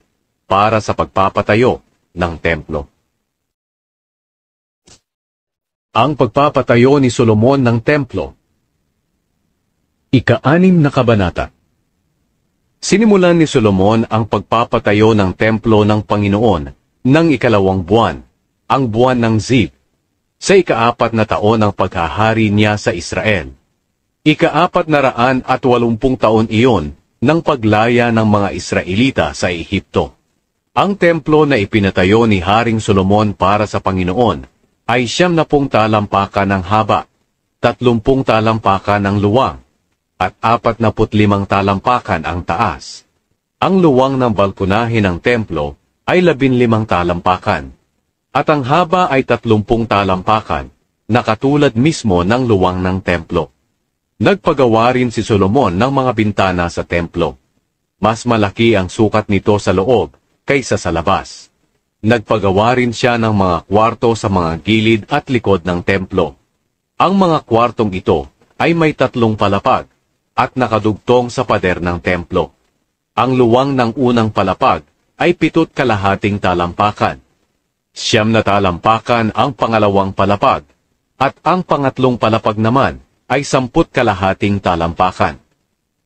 para sa pagpapatayo ng templo. Ang pagpapatayo ni Solomon ng templo. Ika-6 na kabanata. Sinimulan ni Solomon ang pagpapatayo ng templo ng Panginoon ng 2 buwan, ang buwan ng Zib, sa 4 na taon ng paghahari niya sa Israel. 480 taon iyon ng paglaya ng mga Israelita sa Ehipto. Ang templo na ipinatayo ni Haring Solomon para sa Panginoon ay 70 talampakan ng haba, 30 talampakan ng luwang, at 45 talampakan ang taas. Ang luwang ng balkonahe ng templo ay 15 talampakan, at ang haba ay 30 talampakan, na katulad mismo ng luwang ng templo. Nagpagawa rin si Solomon ng mga bintana sa templo. Mas malaki ang sukat nito sa loob kaysa sa labas. Nagpagawa rin siya ng mga kwarto sa mga gilid at likod ng templo. Ang mga kwartong ito ay may 3 palapag at nakadugtong sa pader ng templo. Ang luwang ng unang palapag ay 7.5 talampakan. 9 na talampakan ang pangalawang palapag, at ang pangatlong palapag naman ay 10.5 talampakan.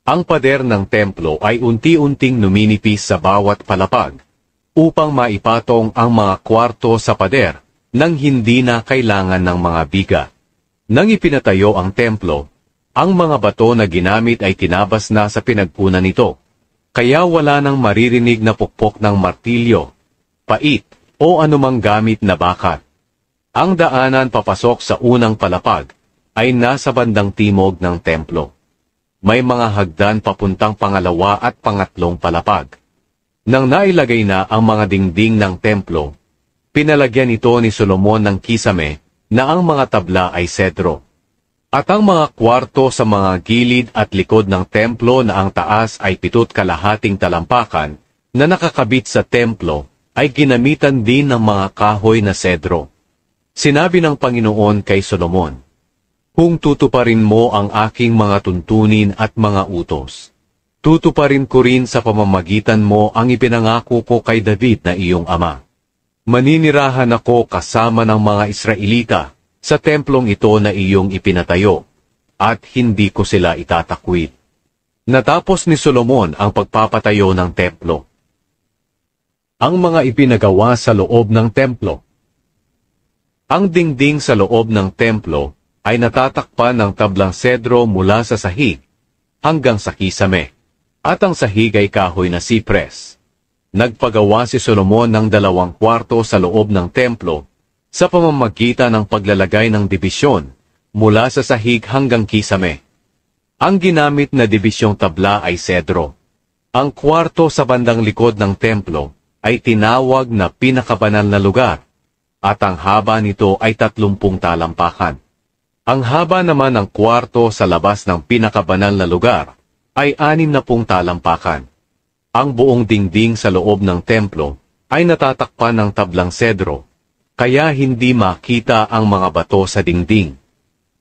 Ang pader ng templo ay unti-unting numinipis sa bawat palapag, upang maipatong ang mga kwarto sa pader nang hindi na kailangan ng mga biga. Nang ipinatayo ang templo, ang mga bato na ginamit ay tinabas na sa pinagpunan nito, kaya wala nang maririnig na pukpok ng martilyo, pait, o anumang gamit na bakat. Ang daanan papasok sa unang palapag ay nasa bandang timog ng templo. May mga hagdan papuntang pangalawa at pangatlong palapag. Nang nailagay na ang mga dingding ng templo, pinalagyan ito ni Solomon ng kisame na ang mga tabla ay sedro. At ang mga kwarto sa mga gilid at likod ng templo na ang taas ay 7.5 talampakan na nakakabit sa templo ay ginamitan din ng mga kahoy na sedro. Sinabi ng Panginoon kay Solomon, "Kung tutuparin mo ang aking mga tuntunin at mga utos, Tutuparin ko rin sa pamamagitan mo ang ipinangako ko kay David na iyong ama. Maninirahan ako kasama ng mga Israelita sa templong ito na iyong ipinatayo, at hindi ko sila itatakwil. Natapos ni Solomon ang pagpapatayo ng templo. Ang mga ipinagawa sa loob ng templo. Ang dingding sa loob ng templo ay natatakpan ng tablang sedro mula sa sahig hanggang sa kisame, at ang sahig ay kahoy na sipres. Nagpagawa si Solomon ng 2 kwarto sa loob ng templo sa pamamagitan ng paglalagay ng dibisyon mula sa sahig hanggang kisame. Ang ginamit na dibisyong tabla ay sedro. Ang kwarto sa bandang likod ng templo ay tinawag na pinakabanal na lugar, at ang haba nito ay 30 talampakan. Ang haba naman ng kwarto sa labas ng pinakabanal na lugar ay 60 talampakan. Ang buong dingding sa loob ng templo ay natatakpan ng tablang sedro, kaya hindi makita ang mga bato sa dingding.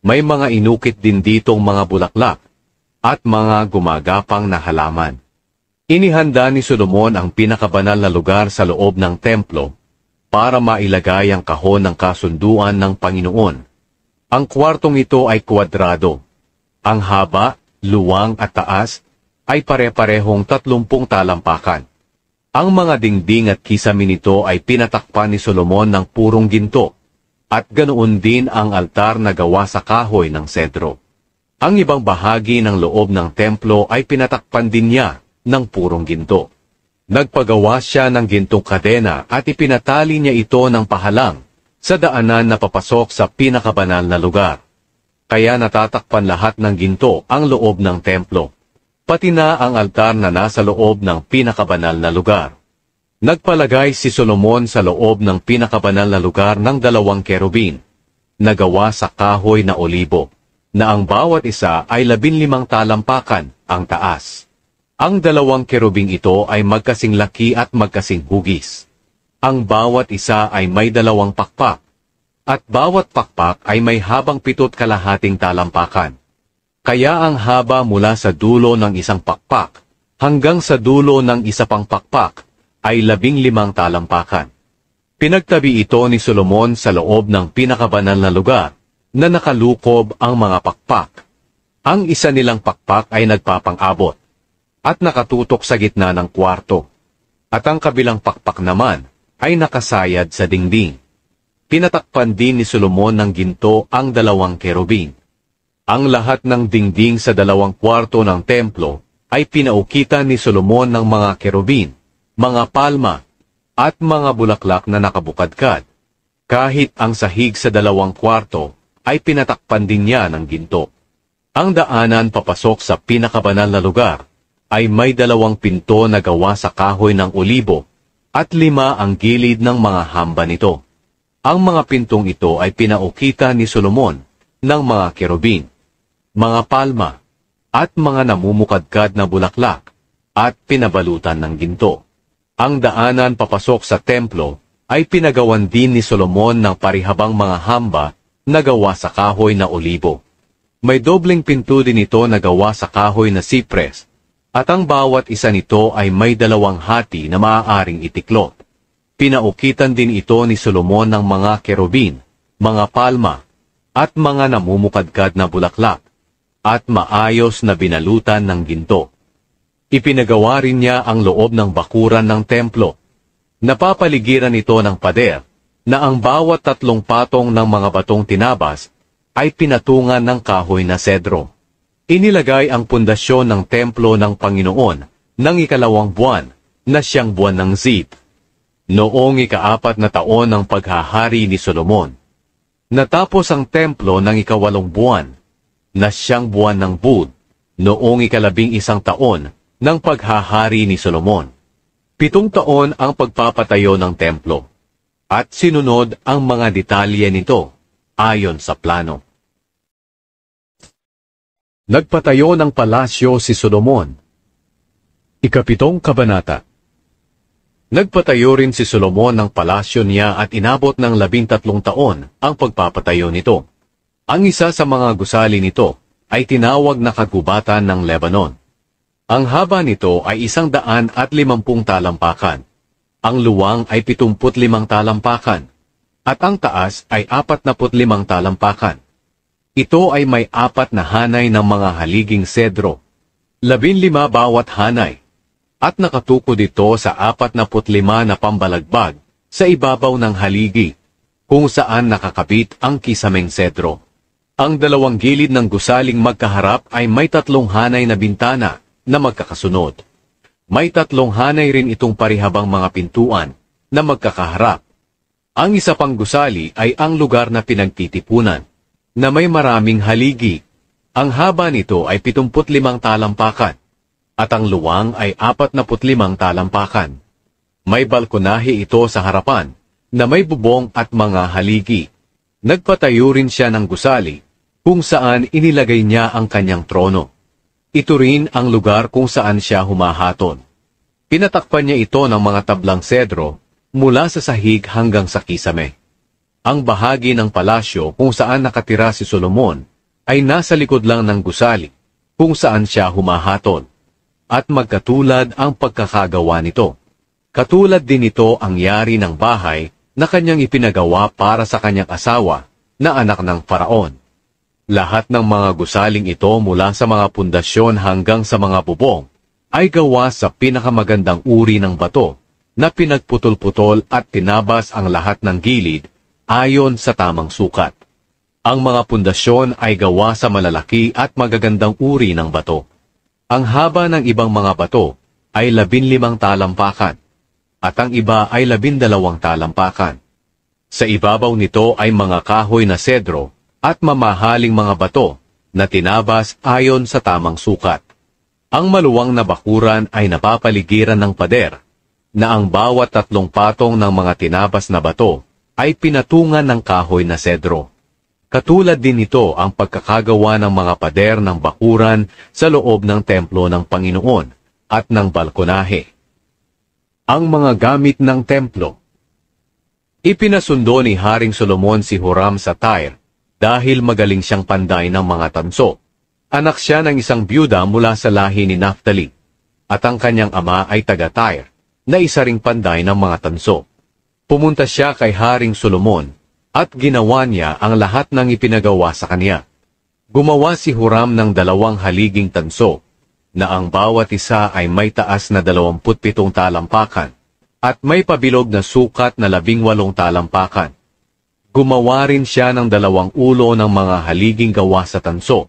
May mga inukit din ditong mga bulaklak at mga gumagapang na halaman. Inihanda ni Solomon ang pinakabanal na lugar sa loob ng templo para mailagay ang kahon ng kasunduan ng Panginoon. Ang kwartong ito ay kwadrado. Ang haba, luwang at taas ay pare-parehong 30 talampakan. Ang mga dingding at kisame nito ay pinatakpan ni Solomon ng purong ginto, at ganoon din ang altar na gawa sa kahoy ng sedro. Ang ibang bahagi ng loob ng templo ay pinatakpan din niya ng purong ginto. Nagpagawa siya ng gintong kadena at ipinatali niya ito ng pahalang sa daanan na papasok sa pinakabanal na lugar. Kaya natatakpan lahat ng ginto ang loob ng templo, pati na ang altar na nasa loob ng pinakabanal na lugar. Nagpalagay si Solomon sa loob ng pinakabanal na lugar ng 2 kerubin, na gawa sa kahoy na olibo, na ang bawat isa ay 15 talampakan ang taas. Ang 2 kerubing ito ay magkasing laki at magkasing hugis. Ang bawat isa ay may 2 pakpak, at bawat pakpak ay may habang 7.5 talampakan. Kaya ang haba mula sa dulo ng isang pakpak hanggang sa dulo ng isa pang pakpak ay 15 talampakan. Pinagtabi ito ni Solomon sa loob ng pinakabanal na lugar na nakalukob ang mga pakpak. Ang isa nilang pakpak ay nagpapang-abot at nakatutok sa gitna ng kwarto, at ang kabilang pakpak naman ay nakasayad sa dingding. Pinatakpan din ni Solomon ng ginto ang 2 kerubin. Ang lahat ng dingding sa 2 kwarto ng templo ay pinaukitan ni Solomon ng mga kerubin, mga palma, at mga bulaklak na nakabukadkad. Kahit ang sahig sa 2 kwarto ay pinatakpan din niya ng ginto. Ang daanan papasok sa pinakabanal na lugar ay may 2 pinto na gawa sa kahoy ng olibo, at 5 ang gilid ng mga hamba nito. Ang mga pintong ito ay pinaukitan ni Solomon ng mga kerubin, mga palma, at mga namumukadkad na bulaklak, at pinabalutan ng ginto. Ang daanan papasok sa templo ay pinagawan din ni Solomon ng parihabang mga hamba na gawa sa kahoy na olibo. May dobleng pinto din ito na gawa sa kahoy na sipres, at ang bawat isa nito ay may 2 hati na maaaring itiklop. Pinaukitan din ito ni Solomon ng mga kerubin, mga palma, at mga namumukadkad na bulaklak, at maayos na binalutan ng ginto. Ipinagawa rin niya ang loob ng bakuran ng templo. Napapaligiran ito ng pader, na ang bawat 3 patong ng mga batong tinabas ay pinatungan ng kahoy na sedro. Inilagay ang pundasyon ng templo ng Panginoon ng 2 buwan, na siyang buwan ng Zip, noong 4 na taon ng paghahari ni Solomon. Natapos ang templo ng 8 buwan, na siyang buwan ng Bud, noong 11 taon ng paghahari ni Solomon. 7 taon ang pagpapatayo ng templo, at sinunod ang mga detalye nito ayon sa plano. Nagpatayo ng palasyo si Solomon. 7 kabanata. Nagpatayo rin si Solomon ng palasyo niya at inabot ng 13 taon ang pagpapatayo nito. Ang isa sa mga gusali nito ay tinawag na kagubatan ng Lebanon. Ang haba nito ay 150 talampakan. Ang luwang ay 75 talampakan. At ang taas ay 45 talampakan. Ito ay may 4 na hanay ng mga haliging sedro. 15 bawat hanay. At nakatukod ito sa 45 na pambalagbag sa ibabaw ng haligi, kung saan nakakabit ang kisameng sedro. Ang dalawang gilid ng gusaling magkaharap ay may 3 hanay na bintana na magkakasunod. May 3 hanay rin itong parihabang mga pintuan na magkakaharap. Ang isa pang gusali ay ang lugar na pinagtitipunan, na may maraming haligi. Ang haba nito ay 75 talampakan, at ang luwang ay 45 talampakan. May balkonahe ito sa harapan, na may bubong at mga haligi. Nagpatayo rin siya ng gusali, kung saan inilagay niya ang kanyang trono. Ito rin ang lugar kung saan siya humahaton. Pinatakpan niya ito ng mga tablang sedro mula sa sahig hanggang sa kisame. Ang bahagi ng palasyo kung saan nakatira si Solomon ay nasa likod lang ng gusali kung saan siya humahaton. At magkatulad ang pagkakagawa nito. Katulad din ito ang yari ng bahay na kanyang ipinagawa para sa kanyang asawa na anak ng Faraon. Lahat ng mga gusaling ito mula sa mga pundasyon hanggang sa mga bubong ay gawa sa pinakamagandang uri ng bato na pinagputol-putol at tinabas ang lahat ng gilid ayon sa tamang sukat. Ang mga pundasyon ay gawa sa malalaki at magagandang uri ng bato. Ang haba ng ibang mga bato ay 15 talampakan at ang iba ay 12 talampakan. Sa ibabaw nito ay mga kahoy na sedro at mamahaling mga bato na tinabas ayon sa tamang sukat. Ang maluwang na bakuran ay napapaligiran ng pader, na ang bawat 3 patong ng mga tinabas na bato ay pinatungan ng kahoy na sedro. Katulad din ito ang pagkakagawa ng mga pader ng bakuran sa loob ng templo ng Panginoon at ng balkonahe. Ang mga gamit ng templo. Ipinasundo ni Haring Solomon si Huram sa Tyre, dahil magaling siyang panday ng mga tanso. Anak siya ng isang byuda mula sa lahi ni Naphtali, at ang kanyang ama ay taga-Tyre, na isa ring panday ng mga tanso. Pumunta siya kay Haring Solomon, at ginawa niya ang lahat ng ipinagawa sa kanya. Gumawa si Huram ng 2 haliging tanso, na ang bawat isa ay may taas na 27 talampakan, at may pabilog na sukat na 18 talampakan. Gumawa rin siya ng 2 ulo ng mga haliging gawa sa tanso,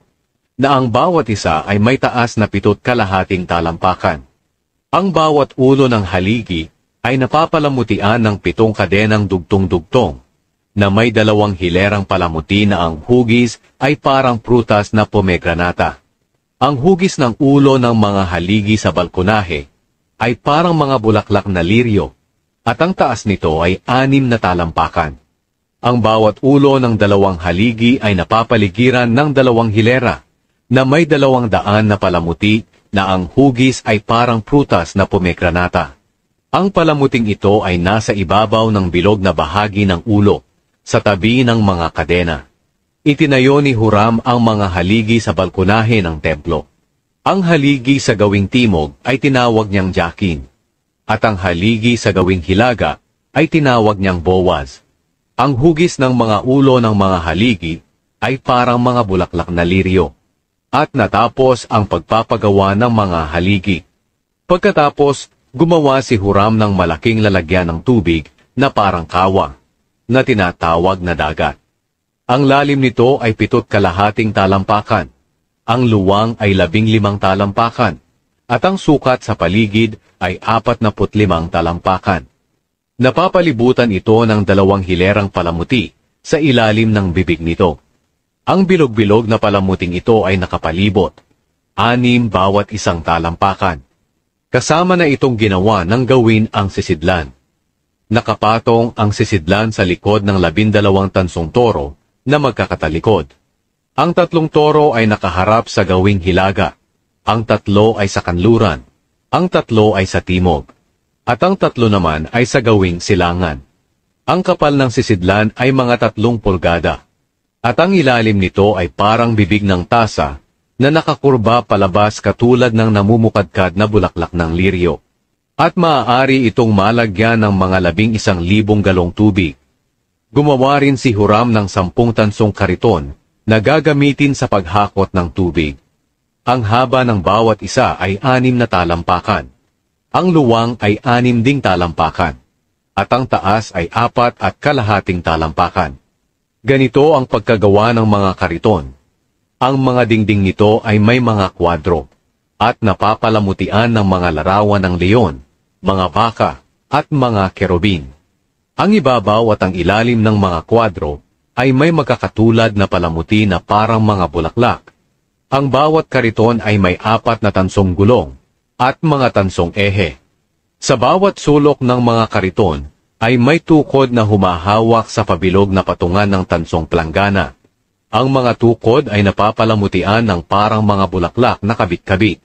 na ang bawat isa ay may taas na 7 kalahating talampakan. Ang bawat ulo ng haligi ay napapalamutian ng 7 kadenang dugtong-dugtong, na may 2 hilerang palamuti na ang hugis ay parang prutas na pomegranata. Ang hugis ng ulo ng mga haligi sa balkonahe ay parang mga bulaklak na liryo, at ang taas nito ay 6 na talampakan. Ang bawat ulo ng 2 haligi ay napapaligiran ng 2 hilera, na may 200 na palamuti na ang hugis ay parang prutas na pomegranata. Ang palamuting ito ay nasa ibabaw ng bilog na bahagi ng ulo, sa tabi ng mga kadena. Itinayo ni Huram ang mga haligi sa balkonahe ng templo. Ang haligi sa gawing timog ay tinawag niyang Jakin, at ang haligi sa gawing hilaga ay tinawag niyang Boaz. Ang hugis ng mga ulo ng mga haligi ay parang mga bulaklak na liryo. At natapos ang pagpapagawa ng mga haligi. Pagkatapos, gumawa si Huram ng malaking lalagyan ng tubig na parang kawa, na tinatawag na dagat. Ang lalim nito ay 7 kalahating talampakan. Ang luwang ay 15 talampakan. At ang sukat sa paligid ay 45 talampakan. Napapalibutan ito ng 2 hilerang palamuti sa ilalim ng bibig nito. Ang bilog-bilog na palamuting ito ay nakapalibot, 6 bawat isang talampakan. Kasama na itong ginawa ng gawin ang sisidlan. Nakapatong ang sisidlan sa likod ng 12 tansong toro na magkakatalikod. Ang 3 toro ay nakaharap sa gawing hilaga, ang 3 ay sa kanluran, ang 3 ay sa timog, at ang 3 naman ay sa gawing silangan. Ang kapal ng sisidlan ay mga 3 pulgada, at ang ilalim nito ay parang bibig ng tasa na nakakurba palabas katulad ng namumukadkad na bulaklak ng liryo. At maaari itong malagyan ng mga 11,000 galong tubig. Gumawa rin si Huram ng 10 tansong kariton na gagamitin sa paghakot ng tubig. Ang haba ng bawat isa ay 6 na talampakan. Ang luwang ay 6 ding talampakan. At ang taas ay 4.25 talampakan. Ganito ang pagkagawa ng mga kariton. Ang mga dingding nito ay may mga kwadro at napapalamutian ng mga larawan ng leon, mga baka, at mga kerubin. Ang ibabaw at ang ilalim ng mga kwadro ay may magkakatulad na palamuti na parang mga bulaklak. Ang bawat kariton ay may 4 na tansong gulong at mga tansong ehe. Sa bawat sulok ng mga kariton ay may tukod na humahawak sa pabilog na patungan ng tansong planggana. Ang mga tukod ay napapalamutian ng parang mga bulaklak na kabit-kabit.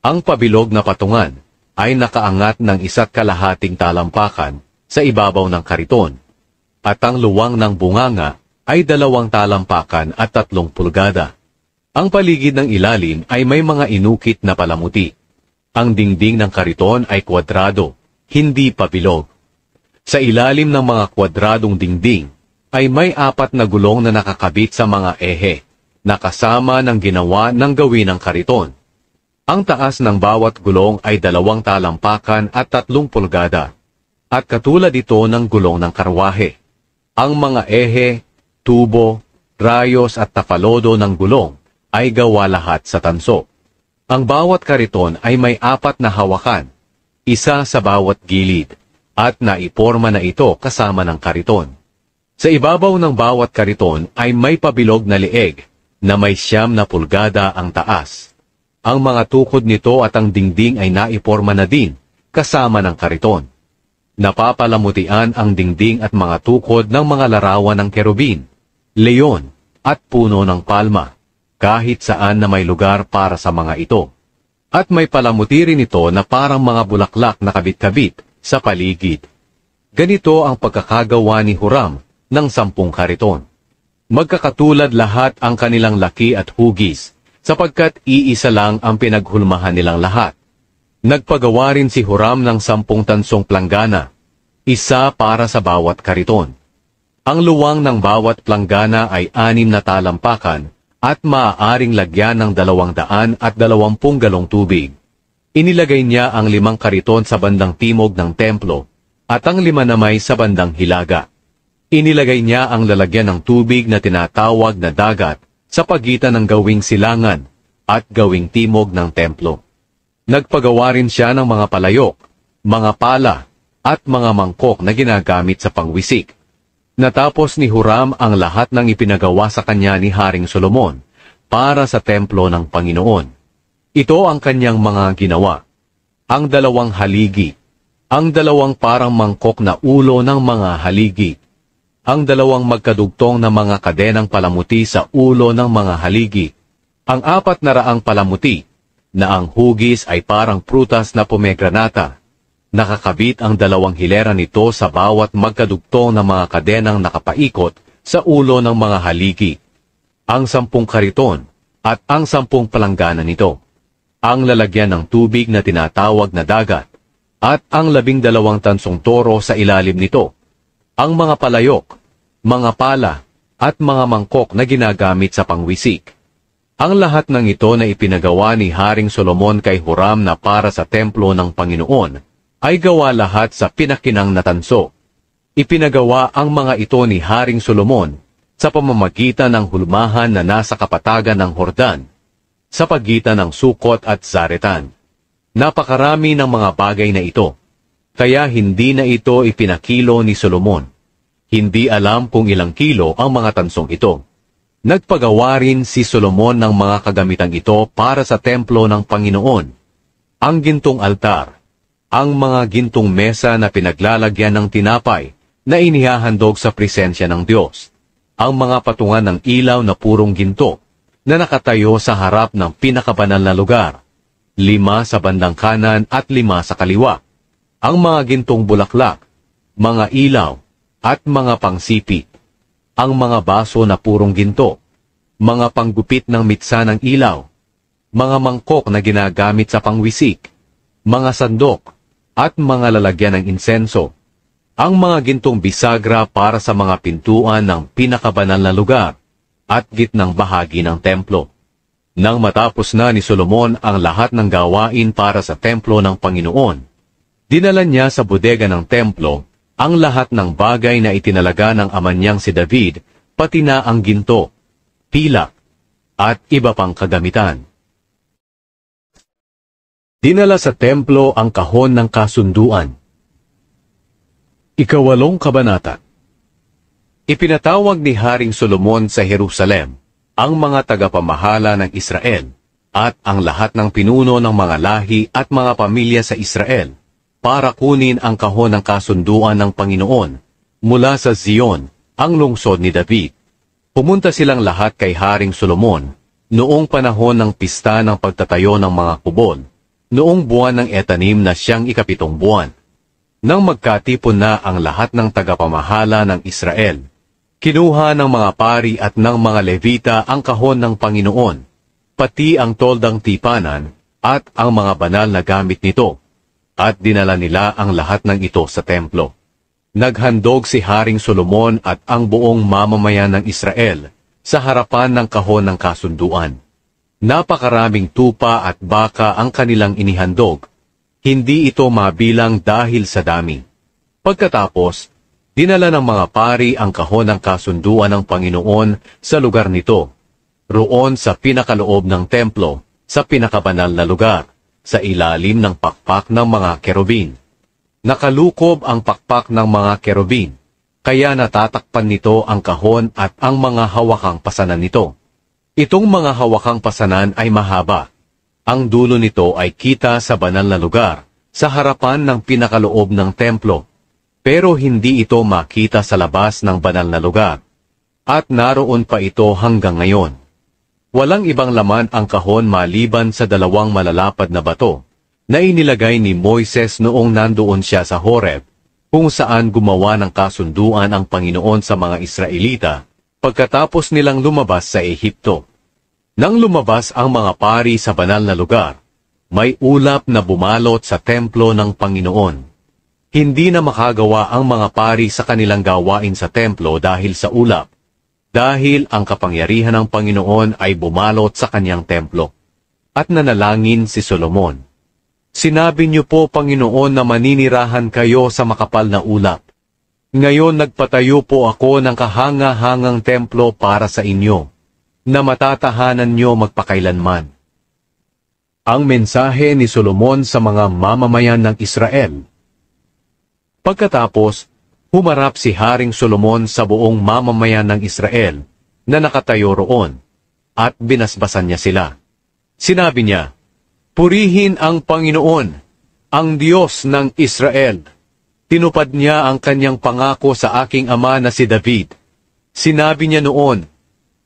Ang pabilog na patungan ay nakaangat ng 1.25 talampakan sa ibabaw ng kariton, at ang luwang ng bunganga ay 2 talampakan at 3 pulgada. Ang paligid ng ilalim ay may mga inukit na palamuti. Ang dingding ng kariton ay kwadrado, hindi pabilog. Sa ilalim ng mga kwadradong dingding ay may 4 na gulong na nakakabit sa mga ehe, na kasama ng ginawa ng gawin ng kariton. Ang taas ng bawat gulong ay 2 talampakan at 3 pulgada, at katulad ito ng gulong ng karwahe. Ang mga ehe, tubo, rayos at tapalodo ng gulong ay gawa lahat sa tanso. Ang bawat kariton ay may 4 na hawakan, isa sa bawat gilid, at naiporma na ito kasama ng kariton. Sa ibabaw ng bawat kariton ay may pabilog na leeg na may 9 na pulgada ang taas. Ang mga tukod nito at ang dingding ay naiporma na din kasama ng kariton. Napapalamutian ang dingding at mga tukod ng mga larawan ng kerubin, leon, at puno ng palma, kahit saan na may lugar para sa mga ito. At may palamuti rin ito na parang mga bulaklak na kabit-kabit sa paligid. Ganito ang pagkakagawa ni Huram ng 10 kariton. Magkakatulad lahat ang kanilang laki at hugis, sapagkat iisa lang ang pinaghulmahan nilang lahat. Nagpagawa rin si Huram ng 10 tansong planggana, isa para sa bawat kariton. Ang luwang ng bawat planggana ay 6 na talampakan at maaaring lagyan ng 220 galong tubig. Inilagay niya ang 5 kariton sa bandang timog ng templo at ang 5 naman sa bandang hilaga. Inilagay niya ang lalagyan ng tubig na tinatawag na dagat sa pagitan ng gawing silangan at gawing timog ng templo. Nagpagawa rin siya ng mga palayok, mga pala, at mga mangkok na ginagamit sa pangwisik. Natapos ni Huram ang lahat ng ipinagawa sa kanya ni Haring Solomon para sa templo ng Panginoon. Ito ang kanyang mga ginawa: ang 2 haligi, ang 2 parang mangkok na ulo ng mga haligi, ang 2 magkadugtong na mga kadenang palamuti sa ulo ng mga haligi, ang 400 palamuti, na ang hugis ay parang prutas na pomegranata. Nakakabit ang 2 hilera nito sa bawat magkadugtong na mga kadenang nakapaikot sa ulo ng mga haligi, ang 10 kariton at ang 10 palanggana nito, ang lalagyan ng tubig na tinatawag na dagat, at ang 12 tansong toro sa ilalim nito, ang mga palayok, mga pala, at mga mangkok na ginagamit sa pangwisik. Ang lahat ng ito na ipinagawa ni Haring Solomon kay Huram na para sa templo ng Panginoon ay gawa lahat sa pinakinang na tanso. Ipinagawa ang mga ito ni Haring Solomon sa pamamagitan ng hulmahan na nasa kapatagan ng Hordan, sa pagitan ng Sukot at Zaretan. Napakarami ng mga bagay na ito, kaya hindi na ito ipinakilo ni Solomon. Hindi alam kung ilang kilo ang mga tansong ito. Nagpagawa rin si Solomon ng mga kagamitang ito para sa templo ng Panginoon: ang gintong altar, ang mga gintong mesa na pinaglalagyan ng tinapay na inihahandog sa presensya ng Diyos, ang mga patungan ng ilaw na purong ginto na nakatayo sa harap ng pinakabanal na lugar, 5 sa bandang kanan at 5 sa kaliwa, ang mga gintong bulaklak, mga ilaw, at mga pangsipi, ang mga baso na purong ginto, mga panggupit ng mitsa ng ilaw, mga mangkok na ginagamit sa pangwisik, mga sandok, at mga lalagyan ng insenso. Ang mga gintong bisagra para sa mga pintuan ng pinakabanal na lugar at gitnang bahagi ng templo. Nang matapos na ni Solomon ang lahat ng gawain para sa templo ng Panginoon, dinala niya sa bodega ng templo ang lahat ng bagay na itinalaga ng ama niyang si David, pati na ang ginto, pilak, at iba pang kagamitan. Dinala sa templo ang kahon ng kasunduan. Ikawalong kabanata. Ipinatawag ni Haring Solomon sa Jerusalem ang mga tagapamahala ng Israel at ang lahat ng pinuno ng mga lahi at mga pamilya sa Israel para kunin ang kahon ng kasunduan ng Panginoon mula sa Zion, ang lungsod ni David. Pumunta silang lahat kay Haring Solomon noong panahon ng pista ng pagtatayo ng mga kubol, noong buwan ng Etanim na siyang 7 buwan. Nang magkatipon na ang lahat ng tagapamahala ng Israel, kinuha ng mga pari at ng mga Levita ang kahon ng Panginoon, pati ang toldang tipanan at ang mga banal na gamit nito, at dinala nila ang lahat ng ito sa templo. Naghandog si Haring Solomon at ang buong mamamayan ng Israel sa harapan ng kahon ng kasunduan. Napakaraming tupa at baka ang kanilang inihandog. Hindi ito mabilang dahil sa dami. Pagkatapos, dinala ng mga pari ang kahon ng kasunduan ng Panginoon sa lugar nito, roon sa pinakaloob ng templo, sa pinakabanal na lugar, sa ilalim ng pakpak ng mga kerubin. Nakalukob ang pakpak ng mga kerubin, kaya natatakpan nito ang kahon at ang mga hawakang pasanan nito. Itong mga hawakang pasanan ay mahaba. Ang dulo nito ay kita sa banal na lugar, sa harapan ng pinakaloob ng templo, pero hindi ito makita sa labas ng banal na lugar. At naroon pa ito hanggang ngayon. Walang ibang laman ang kahon maliban sa 2 malalapad na bato, na inilagay ni Moises noong nandoon siya sa Horeb, kung saan gumawa ng kasunduan ang Panginoon sa mga Israelita, pagkatapos nilang lumabas sa Ehipto. Nang lumabas ang mga pari sa banal na lugar, may ulap na bumalot sa templo ng Panginoon. Hindi na makagawa ang mga pari sa kanilang gawain sa templo dahil sa ulap, dahil ang kapangyarihan ng Panginoon ay bumalot sa kanyang templo. At nanalangin si Solomon, "Sinabi niyo po, Panginoon, na maninirahan kayo sa makapal na ulap. Ngayon nagpatayo po ako ng kahanga-hangang templo para sa inyo, na matatahanan niyo magpakailanman." Ang mensahe ni Solomon sa mga mamamayan ng Israel. Pagkatapos, humarap si Haring Solomon sa buong mamamayan ng Israel na nakatayo roon, at binasbasan niya sila. Sinabi niya, "Purihin ang Panginoon, ang Diyos ng Israel. Tinupad niya ang kanyang pangako sa aking ama na si David. Sinabi niya noon,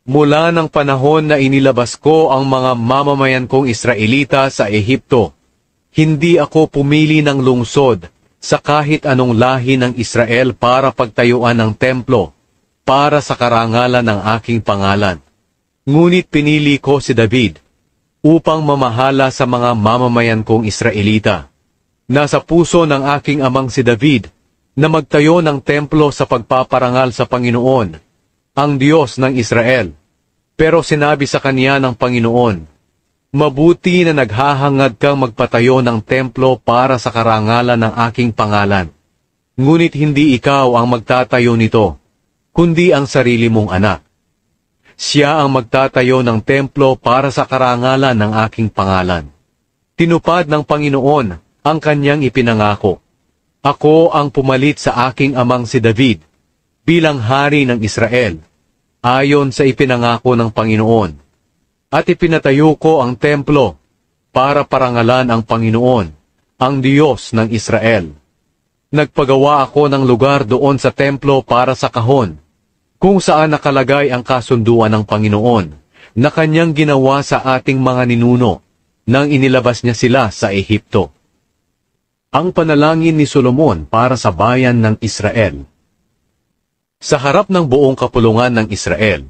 mula ng panahon na inilabas ko ang mga mamamayan kong Israelita sa Ehipto, hindi ako pumili ng lungsod sa kahit anong lahi ng Israel para pagtayuan ng templo, para sa karangalan ng aking pangalan. Ngunit pinili ko si David, upang mamahala sa mga mamamayan kong Israelita. Nasa puso ng aking amang si David, na magtayo ng templo sa pagpaparangal sa Panginoon, ang Diyos ng Israel. Pero sinabi sa kanya ng Panginoon, mabuti na naghahangad kang magpatayo ng templo para sa karangalan ng aking pangalan. Ngunit hindi ikaw ang magtatayo nito, kundi ang sarili mong anak. Siya ang magtatayo ng templo para sa karangalan ng aking pangalan. Tinupad ng Panginoon ang kanyang ipinangako. Ako ang pumalit sa aking amang si David bilang hari ng Israel, ayon sa ipinangako ng Panginoon. At ipinatayo ko ang templo para parangalan ang Panginoon, ang Diyos ng Israel. Nagpagawa ako ng lugar doon sa templo para sa kahon, kung saan nakalagay ang kasunduan ng Panginoon, na kanyang ginawa sa ating mga ninuno, nang inilabas niya sila sa Ehipto. Ang panalangin ni Solomon para sa bayan ng Israel. Sa harap ng buong kapulungan ng Israel,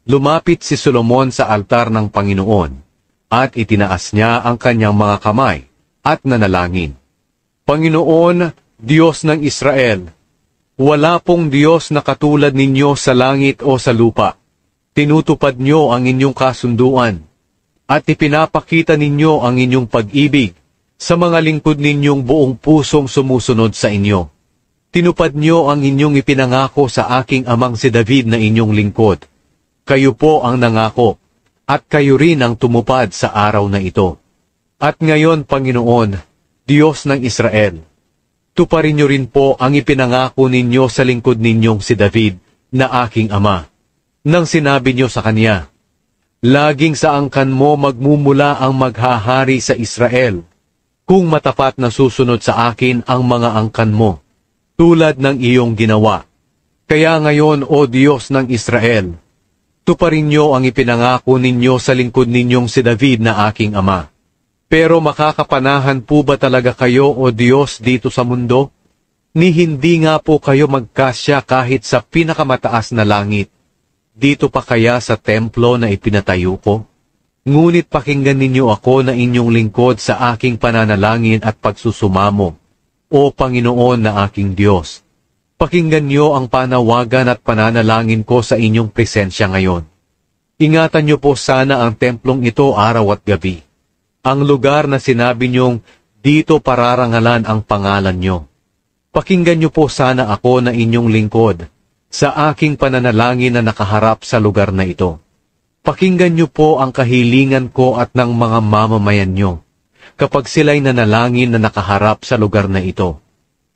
lumapit si Solomon sa altar ng Panginoon, at itinaas niya ang kanyang mga kamay at nanalangin. Panginoon, Diyos ng Israel, wala pong Diyos na katulad ninyo sa langit o sa lupa. Tinutupad niyo ang inyong kasunduan at ipinapakita ninyo ang inyong pag-ibig sa mga lingkod ninyong buong pusong sumusunod sa inyo. Tinupad niyo ang inyong ipinangako sa aking amang si David na inyong lingkod. Kayo po ang nangako, at kayo rin ang tumupad sa araw na ito. At ngayon, Panginoon, Diyos ng Israel, tuparin niyo rin po ang ipinangako ninyo sa lingkod ninyong si David na aking ama. Nang sinabi niyo sa kanya, laging sa angkan mo magmumula ang maghahari sa Israel, kung matapat na susunod sa akin ang mga angkan mo, tulad ng iyong ginawa. Kaya ngayon, O Diyos ng Israel, tuparin niyo ang ipinangako ninyo sa lingkod ninyong si David na aking ama. Pero makakapanahan po ba talaga kayo, O Diyos, dito sa mundo? Ni hindi nga po kayo magkasya kahit sa pinakamataas na langit. Dito pa kaya sa templo na ipinatayo ko? Ngunit pakinggan ninyo ako na inyong lingkod sa aking pananalangin at pagsusumamo, O Panginoon na aking Diyos. Pakinggan niyo ang panawagan at pananalangin ko sa inyong presensya ngayon. Ingatan niyo po sana ang templong ito araw at gabi. Ang lugar na sinabi niyong dito pararangalan ang pangalan niyo. Pakinggan niyo po sana ako na inyong lingkod sa aking pananalangin na nakaharap sa lugar na ito. Pakinggan niyo po ang kahilingan ko at ng mga mamamayan niyo, kapag sila'y nanalangin na nakaharap sa lugar na ito.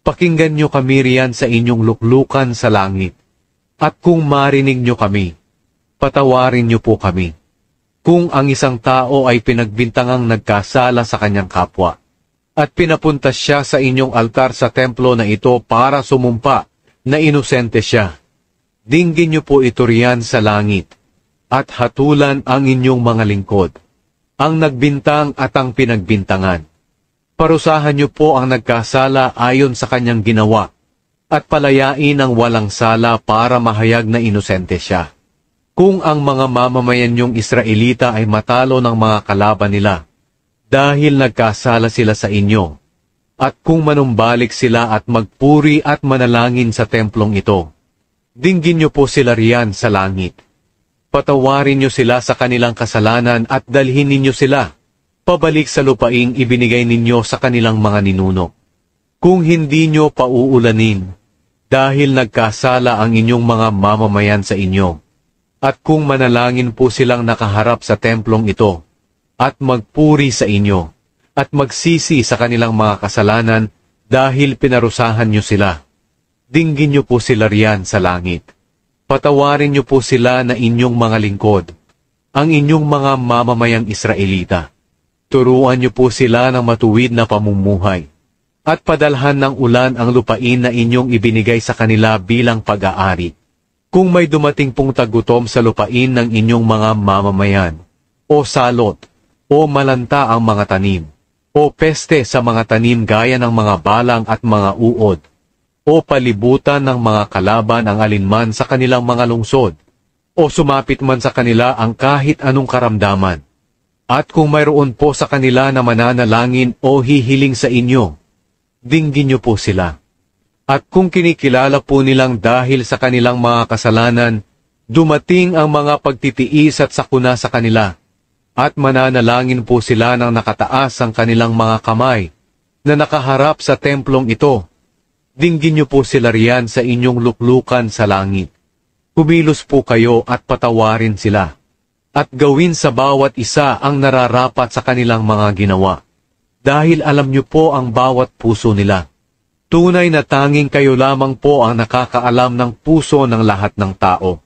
Pakinggan niyo kami riyan sa inyong luklukan sa langit. At kung marinig niyo kami, patawarin niyo po kami. Kung ang isang tao ay pinagbintangang nagkasala sa kanyang kapwa, at pinapunta siya sa inyong altar sa templo na ito para sumumpa na inosente siya, dinggin niyo po ito riyan sa langit, at hatulan ang inyong mga lingkod, ang nagbintang at ang pinagbintangan. Parusahan niyo po ang nagkasala ayon sa kanyang ginawa, at palayain ang walang sala para mahayag na inosente siya. Kung ang mga mamamayan niyong Israelita ay matalo ng mga kalaban nila, dahil nagkasala sila sa inyo, at kung manumbalik sila at magpuri at manalangin sa templong ito, dinggin niyo po sila riyan sa langit. Patawarin niyo sila sa kanilang kasalanan at dalhin ninyo sila pabalik sa lupaing ibinigay ninyo sa kanilang mga ninuno. Kung hindi niyo pauulanin, dahil nagkasala ang inyong mga mamamayan sa inyo, at kung manalangin po silang nakaharap sa templong ito, at magpuri sa inyo, at magsisi sa kanilang mga kasalanan dahil pinarusahan niyo sila, dinggin niyo po sila riyan sa langit. Patawarin niyo po sila na inyong mga lingkod, ang inyong mga mamamayang Israelita. Turuan niyo po sila ng matuwid na pamumuhay, at padalhan ng ulan ang lupain na inyong ibinigay sa kanila bilang pag-aari. Kung may dumating pong tagutom sa lupain ng inyong mga mamamayan, o salot, o malanta ang mga tanim, o peste sa mga tanim gaya ng mga balang at mga uod, o palibutan ng mga kalaban ang alinman sa kanilang mga lungsod, o sumapit man sa kanila ang kahit anong karamdaman. At kung mayroon po sa kanila na mananalangin o hihiling sa inyo, dinggin niyo po sila. At kung kinikilala po nilang dahil sa kanilang mga kasalanan, dumating ang mga pagtitiis at sakuna sa kanila, at mananalangin po sila ng nakataas ang kanilang mga kamay, na nakaharap sa templong ito, dinggin niyo po sila riyan sa inyong luklukan sa langit. Kumilos po kayo at patawarin sila, at gawin sa bawat isa ang nararapat sa kanilang mga ginawa, dahil alam niyo po ang bawat puso nila. Tunay na tanging kayo lamang po ang nakakaalam ng puso ng lahat ng tao.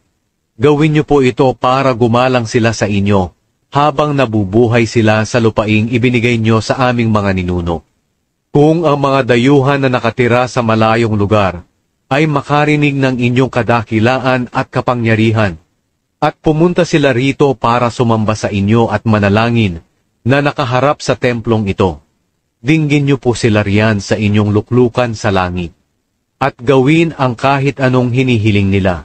Gawin niyo po ito para gumalang sila sa inyo, habang nabubuhay sila sa lupaing ibinigay niyo sa aming mga ninuno. Kung ang mga dayuhan na nakatira sa malayong lugar ay makarinig ng inyong kadakilaan at kapangyarihan, at pumunta sila rito para sumamba sa inyo at manalangin na nakaharap sa templong ito, dinggin niyo po sila riyan sa inyong luklukan sa langit, at gawin ang kahit anong hinihiling nila,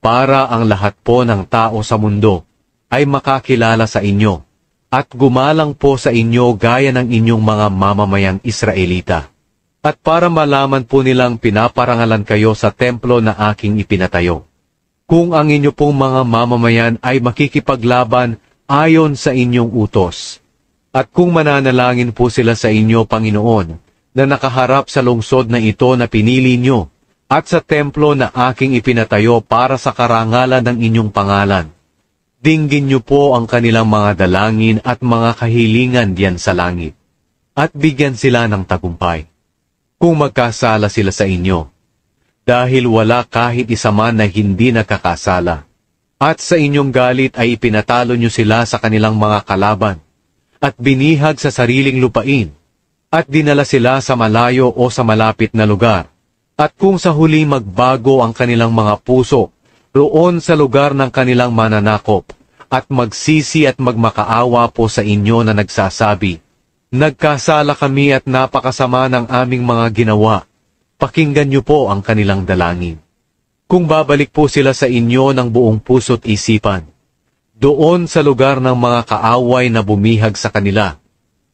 para ang lahat po ng tao sa mundo ay makakilala sa inyo, at gumalang po sa inyo gaya ng inyong mga mamamayang Israelita. At para malaman po nilang pinaparangalan kayo sa templo na aking ipinatayo. Kung ang inyo pong mga mamamayan ay makikipaglaban ayon sa inyong utos. At kung mananalangin po sila sa inyo, Panginoon, na nakaharap sa lungsod na ito na pinili nyo, at sa templo na aking ipinatayo para sa karangalan ng inyong pangalan, dinggin niyo po ang kanilang mga dalangin at mga kahilingan diyan sa langit, at bigyan sila ng tagumpay. Kung magkasala sila sa inyo, dahil wala kahit isa man na hindi nakakasala, at sa inyong galit ay ipinatalo niyo sila sa kanilang mga kalaban, at binihag sa sariling lupain, at dinala sila sa malayo o sa malapit na lugar, at kung sa huli magbago ang kanilang mga puso, roon sa lugar ng kanilang mananakop, at magsisi at magmakaawa po sa inyo na nagsasabi, nagkasala kami at napakasama ng aming mga ginawa, pakinggan niyo po ang kanilang dalangin. Kung babalik po sila sa inyo ng buong puso't isipan, doon sa lugar ng mga kaaway na bumihag sa kanila,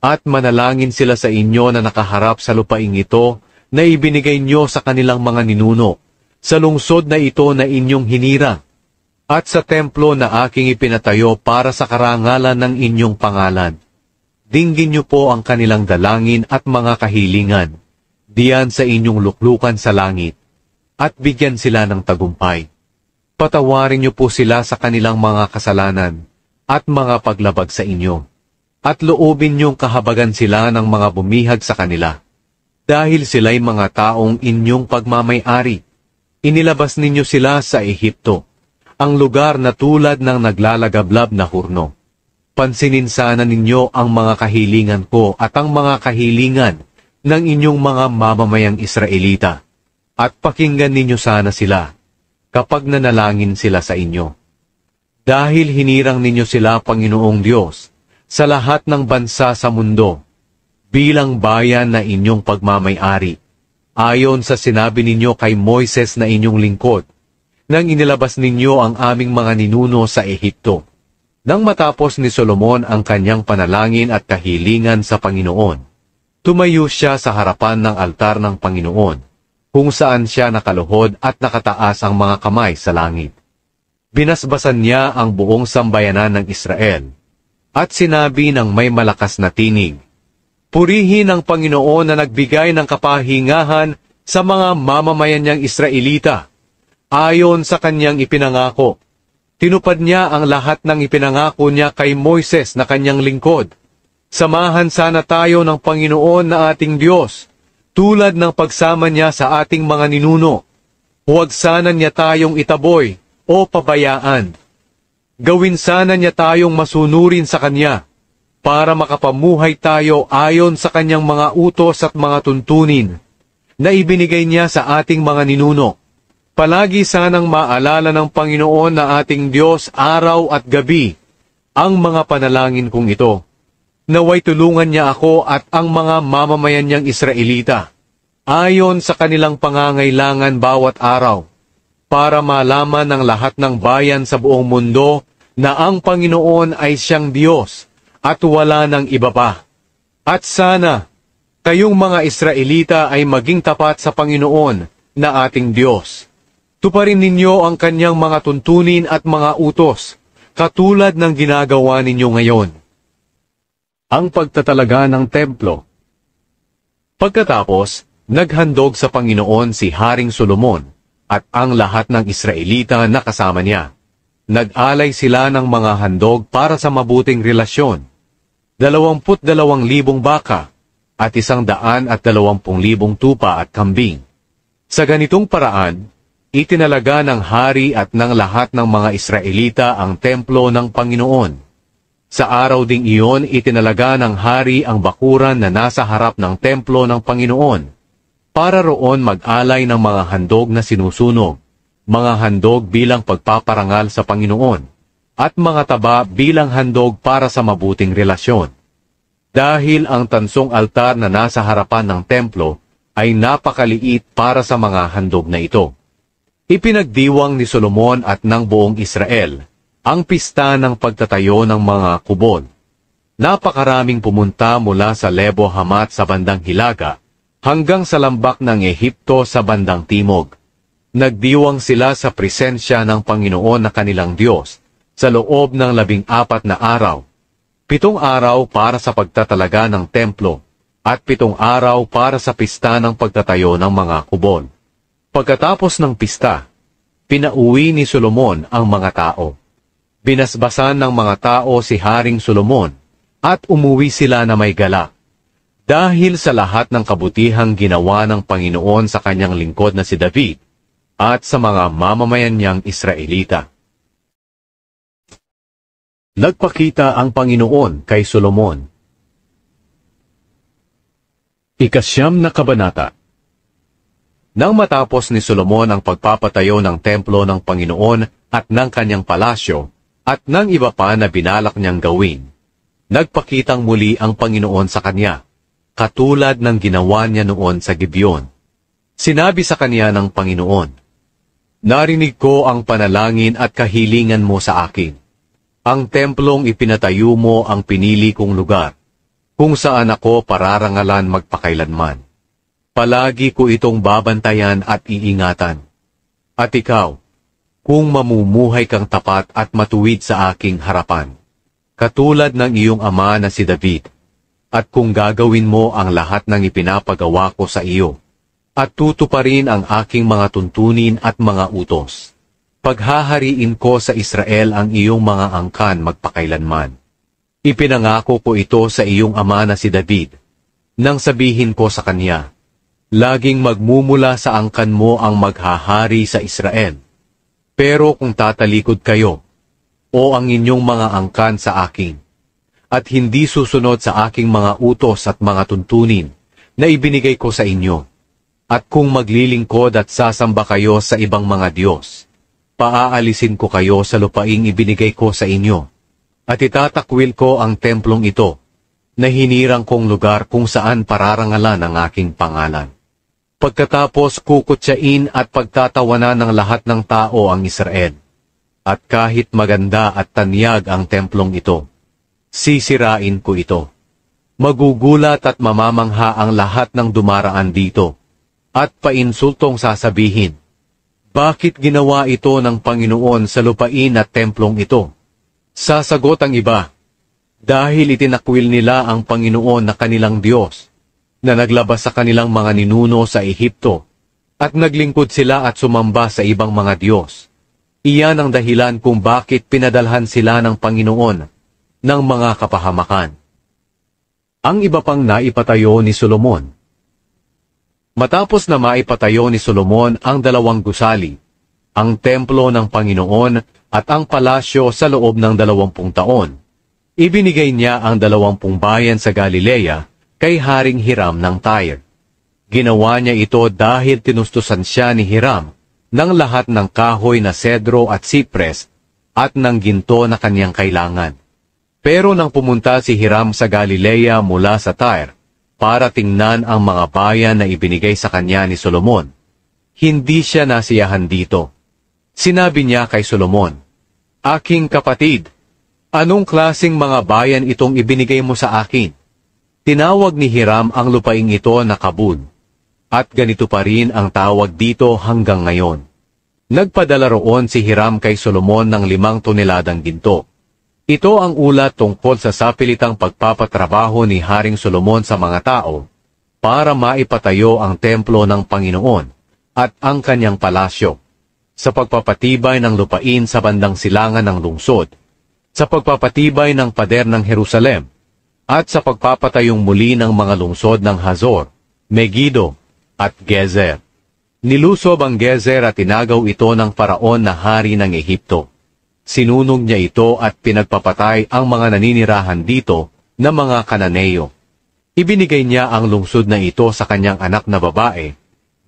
at manalangin sila sa inyo na nakaharap sa lupaing ito na ibinigay niyo sa kanilang mga ninuno, sa lungsod na ito na inyong hinira, at sa templo na aking ipinatayo para sa karangalan ng inyong pangalan. Dinggin niyo po ang kanilang dalangin at mga kahilingan, diyan sa inyong luklukan sa langit, at bigyan sila ng tagumpay. Patawarin niyo po sila sa kanilang mga kasalanan, at mga paglabag sa inyo, at loobin niyong kahabagan sila ng mga bumihag sa kanila. Dahil sila'y mga taong inyong pagmamay-ari, inilabas ninyo sila sa Ehipto, ang lugar na tulad ng naglalagablab na hurno. Pansinin sana ninyo ang mga kahilingan ko at ang mga kahilingan ng inyong mga mamamayang Israelita, at pakinggan ninyo sana sila, kapag nanalangin sila sa inyo. Dahil hinirang ninyo sila, Panginoong Diyos, sa lahat ng bansa sa mundo, bilang bayan na inyong pagmamay-ari, ayon sa sinabi ninyo kay Moises na inyong lingkod, nang inilabas ninyo ang aming mga ninuno sa Ehipto. Nang matapos ni Solomon ang kanyang panalangin at kahilingan sa Panginoon, tumayo siya sa harapan ng altar ng Panginoon, kung saan siya nakaluhod at nakataas ang mga kamay sa langit. Binasbasan niya ang buong sambayanan ng Israel, at sinabi ng may malakas na tinig, purihin ang Panginoon na nagbigay ng kapahingahan sa mga mamamayan niyang Israelita, ayon sa kanyang ipinangako. Tinupad niya ang lahat ng ipinangako niya kay Moises na kanyang lingkod. Samahan sana tayo ng Panginoon na ating Diyos, tulad ng pagsama niya sa ating mga ninuno. Huwag sana niya tayong itaboy o pabayaan. Gawin sana niya tayong masunurin sa Kanya, para makapamuhay tayo ayon sa kanyang mga utos at mga tuntunin na ibinigay niya sa ating mga ninuno. Palagi sanang maalala ng Panginoon na ating Diyos araw at gabi ang mga panalangin kong ito. Naway tulungan niya ako at ang mga mamamayan niyang Israelita ayon sa kanilang pangangailangan bawat araw, para malaman ng lahat ng bayan sa buong mundo na ang Panginoon ay siyang Diyos at wala ng iba pa. At sana, kayong mga Israelita ay maging tapat sa Panginoon na ating Diyos. Tuparin ninyo ang kanyang mga tuntunin at mga utos, katulad ng ginagawa ninyo ngayon. Ang pagtatalaga ng templo. Pagkatapos, naghandog sa Panginoon si Haring Solomon at ang lahat ng Israelita na kasama niya. Nag-alay sila ng mga handog para sa mabuting relasyon. 22,000 baka at 120,000 tupa at kambing. Sa ganitong paraan, itinalaga ng hari at ng lahat ng mga Israelita ang templo ng Panginoon. Sa araw ding iyon, itinalaga ng hari ang bakuran na nasa harap ng templo ng Panginoon, para roon mag-alay ng mga handog na sinusunog, mga handog bilang pagpaparangal sa Panginoon, at mga taba bilang handog para sa mabuting relasyon. Dahil ang tansong altar na nasa harapan ng templo ay napakaliit para sa mga handog na ito. Ipinagdiwang ni Solomon at ng buong Israel ang pista ng pagtatayo ng mga kubol. Napakaraming pumunta mula sa Lebo Hamat sa bandang hilaga hanggang sa lambak ng Ehipto sa bandang timog. Nagdiwang sila sa presensya ng Panginoon na kanilang Diyos sa loob ng 14 na araw. 7 araw para sa pagtatalaga ng templo at 7 araw para sa pista ng pagtatayo ng mga kubon. Pagkatapos ng pista, pinauwi ni Solomon ang mga tao. Binasbasan ng mga tao si Haring Solomon at umuwi sila na may galak. Dahil sa lahat ng kabutihang ginawa ng Panginoon sa kanyang lingkod na si David at sa mga mamamayan niyang Israelita. Nagpakita ang Panginoon kay Solomon. Ikasyam na kabanata. Nang matapos ni Solomon ang pagpapatayo ng templo ng Panginoon at ng kanyang palasyo at ng iba pa na binalak niyang gawin, nagpakitang muli ang Panginoon sa kanya, katulad ng ginawa niya noon sa Gibeon. Sinabi sa kanya ng Panginoon, "Narinig ko ang panalangin at kahilingan mo sa akin. Ang templong ipinatayo mo ang pinili kong lugar, kung saan ako pararangalan magpakailanman. Palagi ko itong babantayan at iingatan. At ikaw, kung mamumuhay kang tapat at matuwid sa aking harapan, katulad ng iyong ama na si David, at kung gagawin mo ang lahat ng ipinapagawa ko sa iyo, at tutuparin ang aking mga tuntunin at mga utos, paghahariin ko sa Israel ang iyong mga angkan magpakailanman. Ipinangako ko ito sa iyong ama na si David, nang sabihin ko sa kanya, laging magmumula sa angkan mo ang maghahari sa Israel. Pero kung tatalikod kayo, o ang inyong mga angkan sa akin, at hindi susunod sa aking mga utos at mga tuntunin na ibinigay ko sa inyo, at kung maglilingkod at sasamba kayo sa ibang mga Diyos, paaalisin ko kayo sa lupaing ibinigay ko sa inyo, at itatakwil ko ang templong ito, na hinirang kong lugar kung saan pararangalan ang aking pangalan. Pagkatapos kukutsain at pagtatawanan ng lahat ng tao ang Israel, at kahit maganda at tanyag ang templong ito, sisirain ko ito. Magugulat at mamamangha ang lahat ng dumaraan dito, at painsultong sasabihin, bakit ginawa ito ng Panginoon sa lupain at templong ito? Sasagot ang iba, dahil itinakwil nila ang Panginoon na kanilang Diyos, na naglabas sa kanilang mga ninuno sa Ehipto, at naglingkod sila at sumamba sa ibang mga Diyos. Iyan ang dahilan kung bakit pinadalhan sila ng Panginoon ng mga kapahamakan. Ang iba pang naipatayo ni Solomon. Matapos na maipatayo ni Solomon ang 2 gusali, ang templo ng Panginoon at ang palasyo sa loob ng 20 taon, ibinigay niya ang 20 bayan sa Galilea kay Haring Hiram ng Tyre. Ginawa niya ito dahil tinustusan siya ni Hiram ng lahat ng kahoy na sedro at sipres at ng ginto na kanyang kailangan. Pero nang pumunta si Hiram sa Galilea mula sa Tyre, para tingnan ang mga bayan na ibinigay sa kanya ni Solomon, hindi siya nasiyahan dito. Sinabi niya kay Solomon, "Aking kapatid, anong klaseng mga bayan itong ibinigay mo sa akin?" Tinawag ni Hiram ang lupaing ito na Kabul, at ganito pa rin ang tawag dito hanggang ngayon. Nagpadala roon si Hiram kay Solomon ng 5 toneladang ginto. Ito ang ulat tungkol sa sapilitang pagpapatrabaho ni Haring Solomon sa mga tao para maipatayo ang templo ng Panginoon at ang kanyang palasyo, sa pagpapatibay ng lupain sa bandang silangan ng lungsod, sa pagpapatibay ng pader ng Jerusalem, at sa pagpapatayong muli ng mga lungsod ng Hazor, Megiddo, at Gezer. Nilusob ang Gezer at tinagaw ito ng Paraon na hari ng Ehipto. Sinunog niya ito at pinagpapatay ang mga naninirahan dito na mga Kananeo. Ibinigay niya ang lungsod na ito sa kanyang anak na babae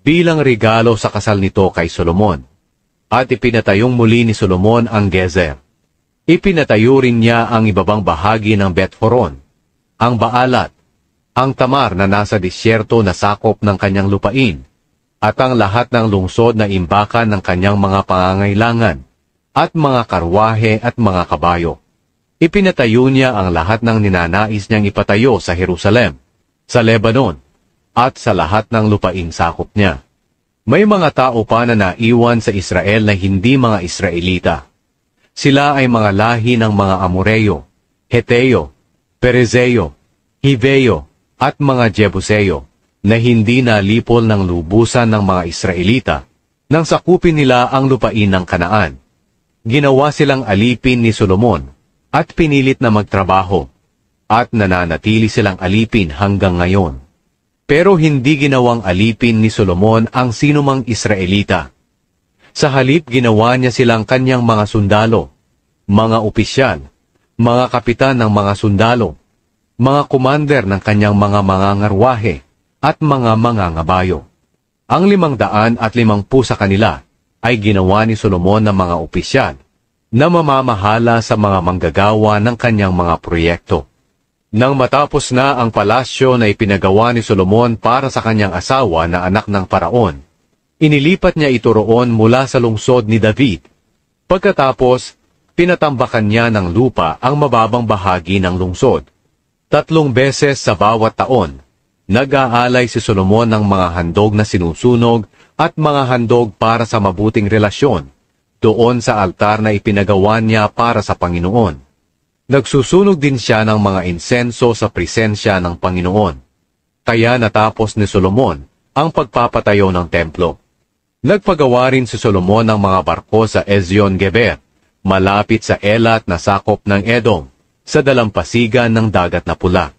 bilang regalo sa kasal nito kay Solomon. At ipinatayong muli ni Solomon ang Gezer. Ipinatayo rin niya ang ibabang bahagi ng Bet-Horon, ang Baalat, ang Tamar na nasa disyerto na sakop ng kanyang lupain, at ang lahat ng lungsod na imbakan ng kanyang mga pangangailangan, at mga karwahe at mga kabayo. Ipinatayo niya ang lahat ng ninanais niyang ipatayo sa Jerusalem, sa Lebanon, at sa lahat ng lupaing sakop niya. May mga tao pa na naiwan sa Israel na hindi mga Israelita. Sila ay mga lahi ng mga Amoreo, Heteo, Perezeo, Hiveo, at mga Jebuseo, na hindi nalipol ng lubusan ng mga Israelita nang sakupin nila ang lupain ng Kanaan. Ginawa silang alipin ni Solomon at pinilit na magtrabaho, at nananatili silang alipin hanggang ngayon. Pero hindi ginawang alipin ni Solomon ang sinumang Israelita. Sa halip ginawa niya silang kanyang mga sundalo, mga opisyal, mga kapitan ng mga sundalo, mga commander ng kanyang mga mangangarwahe, at mga mangangabayo. Ang 550 sa kanila ay ginawa ni Solomon ng mga opisyal na mamamahala sa mga manggagawa ng kanyang mga proyekto. Nang matapos na ang palasyo na ipinagawa ni Solomon para sa kanyang asawa na anak ng Paraon, inilipat niya ito roon mula sa lungsod ni David. Pagkatapos, pinatambakan niya ng lupa ang mababang bahagi ng lungsod. 3 beses sa bawat taon, nag-aalay si Solomon ng mga handog na sinusunog at mga handog para sa mabuting relasyon doon sa altar na ipinagawa niya para sa Panginoon. Nagsusunog din siya ng mga insenso sa presensya ng Panginoon. Kaya natapos ni Solomon ang pagpapatayo ng templo. Nagpagawa rin si Solomon ng mga barko sa Ezion-Geber, malapit sa Elat na sakop ng Edom, sa dalampasigan ng Dagat na Pula.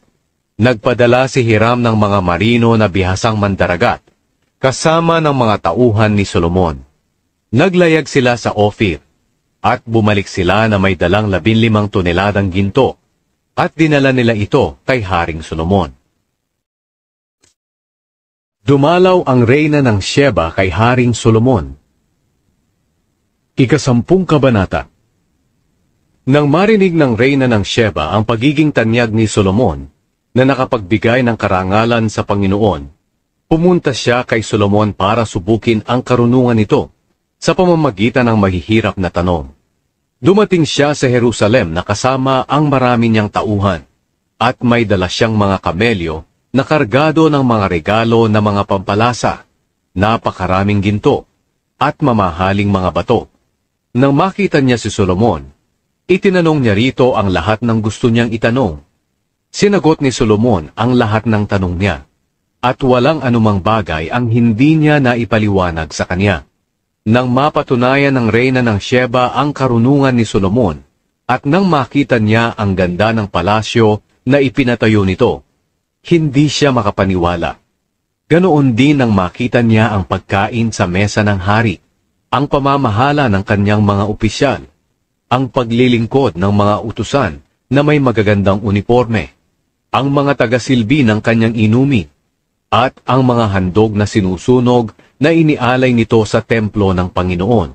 Nagpadala si Hiram ng mga marino na bihasang mandaragat, kasama ng mga tauhan ni Solomon. Naglayag sila sa Ophir, at bumalik sila na may dalang 15 toneladang ginto, at dinala nila ito kay Haring Solomon. Dumalaw ang reyna ng Sheba kay Haring Solomon. 10 kabanata. Nang marinig ng reyna ng Sheba ang pagiging tanyag ni Solomon, na nakapagbigay ng karangalan sa Panginoon, pumunta siya kay Solomon para subukin ang karunungan nito sa pamamagitan ng mahihirap na tanong. Dumating siya sa Jerusalem na kasama ang marami niyang tauhan, at may dala siyang mga kamelyo na kargado ng mga regalo na mga pampalasa, napakaraming ginto, at mamahaling mga bato. Nang makita niya si Solomon, itinanong niya rito ang lahat ng gusto niyang itanong. Sinagot ni Solomon ang lahat ng tanong niya, at walang anumang bagay ang hindi niya naipaliwanag sa kanya. Nang mapatunayan ng reyna ng Sheba ang karunungan ni Solomon, at nang makita niya ang ganda ng palasyo na ipinatayo nito, hindi siya makapaniwala. Ganoon din nang makita niya ang pagkain sa mesa ng hari, ang pamamahala ng kanyang mga opisyal, ang paglilingkod ng mga utusan na may magagandang uniforme, ang mga taga-silbi ng kanyang inumin, at ang mga handog na sinusunog na inialay nito sa templo ng Panginoon.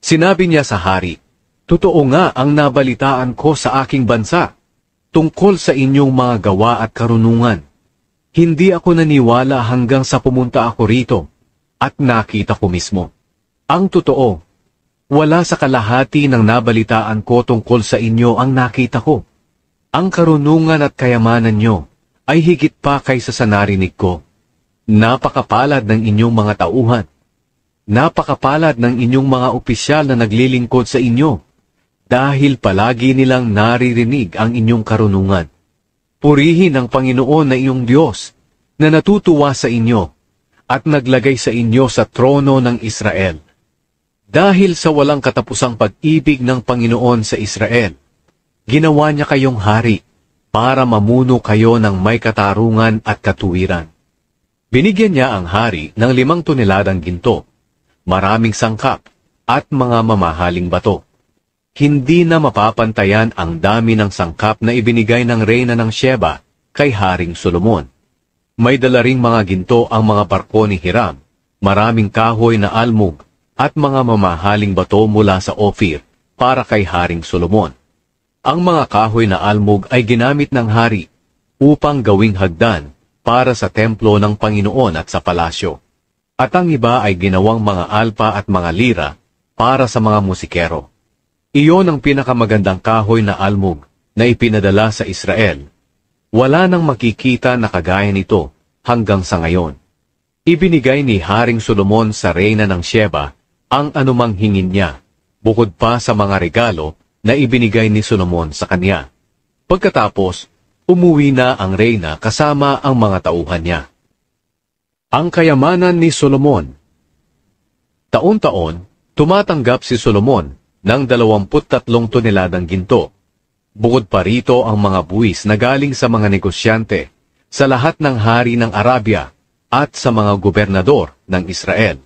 Sinabi niya sa hari, "Totoo nga ang nabalitaan ko sa aking bansa, tungkol sa inyong mga gawa at karunungan. Hindi ako naniwala hanggang sa pumunta ako rito, at nakita ko mismo. Ang totoo, wala sa kalahati ng nabalitaan ko tungkol sa inyo ang nakita ko. Ang karunungan at kayamanan nyo ay higit pa kaysa sa narinig ko. Napakapalad ng inyong mga tauhan. Napakapalad ng inyong mga opisyal na naglilingkod sa inyo, dahil palagi nilang naririnig ang inyong karunungan. Purihin ang Panginoon na iyong Diyos, na natutuwa sa inyo, at naglagay sa inyo sa trono ng Israel. Dahil sa walang katapusang pag-ibig ng Panginoon sa Israel, ginawa niya kayong hari, para mamuno kayo ng may katarungan at katuwiran. Binigyan niya ang hari ng 5 toneladang ginto, maraming sangkap, at mga mamahaling bato. Hindi na mapapantayan ang dami ng sangkap na ibinigay ng reyna ng Sheba kay Haring Solomon. May dala ring mga ginto ang mga barko ni Hiram, maraming kahoy na almug, at mga mamahaling bato mula sa Ophir para kay Haring Solomon. Ang mga kahoy na almug ay ginamit ng hari upang gawing hagdan para sa templo ng Panginoon at sa palasyo. At ang iba ay ginawang mga alpa at mga lira para sa mga musikero. Iyon ang pinakamagandang kahoy na almug na ipinadala sa Israel. Wala nang makikita na kagaya nito hanggang sa ngayon. Ibinigay ni Haring Solomon sa reyna ng Sheba ang anumang hingin niya, bukod pa sa mga regalo na ibinigay ni Solomon sa kanya. Pagkatapos, umuwi na ang reyna kasama ang mga tauhan niya. Ang kayamanan ni Solomon. Taon-taon, tumatanggap si Solomon ng 23 toneladang ginto. Bukod pa rito ang mga buwis na galing sa mga negosyante, sa lahat ng hari ng Arabia at sa mga gobernador ng Israel.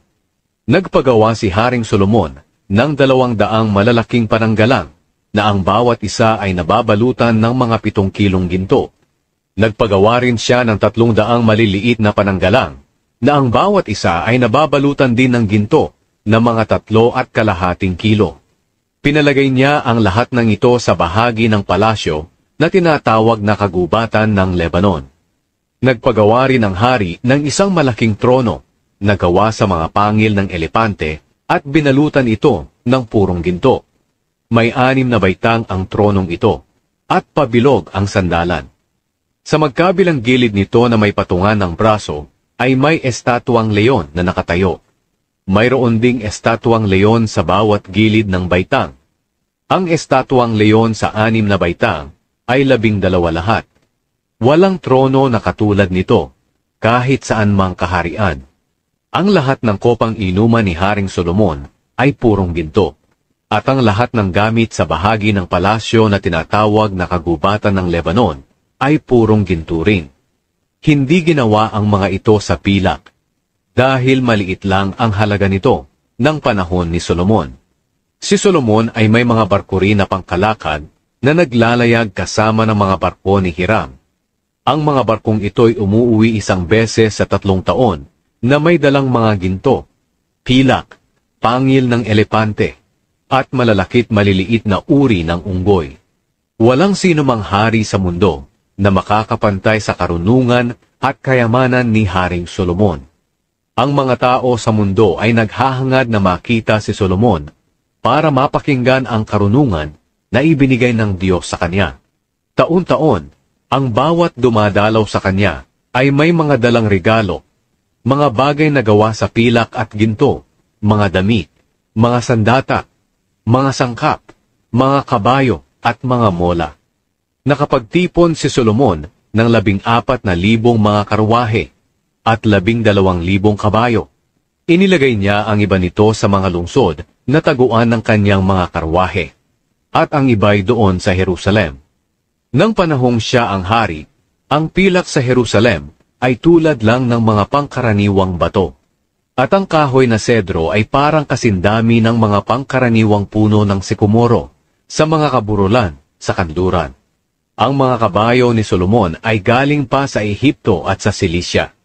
Nagpagawa si Haring Solomon ng 200 malalaking pananggalang na ang bawat isa ay nababalutan ng mga 7 kilong ginto. Nagpagawa rin siya ng 300 maliliit na pananggalang na ang bawat isa ay nababalutan din ng ginto na mga 3.25 kilo. Pinalagay niya ang lahat ng ito sa bahagi ng palasyo na tinatawag na kagubatan ng Lebanon. Nagpagawa rin ang hari ng isang malaking trono na gawa sa mga pangil ng elepante at binalutan ito ng purong ginto. May 6 na baitang ang tronong ito at pabilog ang sandalan. Sa magkabilang gilid nito na may patungan ng braso ay may estatwang leon na nakatayo. Mayroon ding estatwang leon sa bawat gilid ng baitang. Ang estatwang leon sa 6 na baitang ay 12 lahat. Walang trono na katulad nito, kahit saan mang kaharian. Ang lahat ng kopang inuman ni Haring Solomon ay purong ginto, at ang lahat ng gamit sa bahagi ng palasyo na tinatawag na kagubatan ng Lebanon ay purong ginto rin. Hindi ginawa ang mga ito sa pilak, dahil maliit lang ang halaga nito ng panahon ni Solomon. Si Solomon ay may mga barko rin na pangkalakad na naglalayag kasama ng mga barko ni Hiram. Ang mga barkong ito'y umuuwi isang beses sa 3 taon na may dalang mga ginto, pilak, pangil ng elepante, at malalakit maliliit na uri ng unggoy. Walang sino mang hari sa mundo na makakapantay sa karunungan at kayamanan ni Haring Solomon. Ang mga tao sa mundo ay naghahangad na makita si Solomon para mapakinggan ang karunungan na ibinigay ng Diyos sa kanya. Taon-taon, ang bawat dumadalaw sa kanya ay may mga dalang regalo, mga bagay na gawa sa pilak at ginto, mga damit, mga sandata, mga sangkap, mga kabayo at mga mola. Nakapagtipon si Solomon ng 14,000 mga karwahe at 12,000 kabayo. Inilagay niya ang iba nito sa mga lungsod na taguan ng kanyang mga karwahe, at ang iba'y doon sa Jerusalem. Nang panahong siya ang hari, ang pilak sa Jerusalem ay tulad lang ng mga pangkaraniwang bato, at ang kahoy na sedro ay parang kasindami ng mga pangkaraniwang puno ng sikomoro sa mga kaburulan sa kanluran. Ang mga kabayo ni Solomon ay galing pa sa Ehipto at sa Cilicia.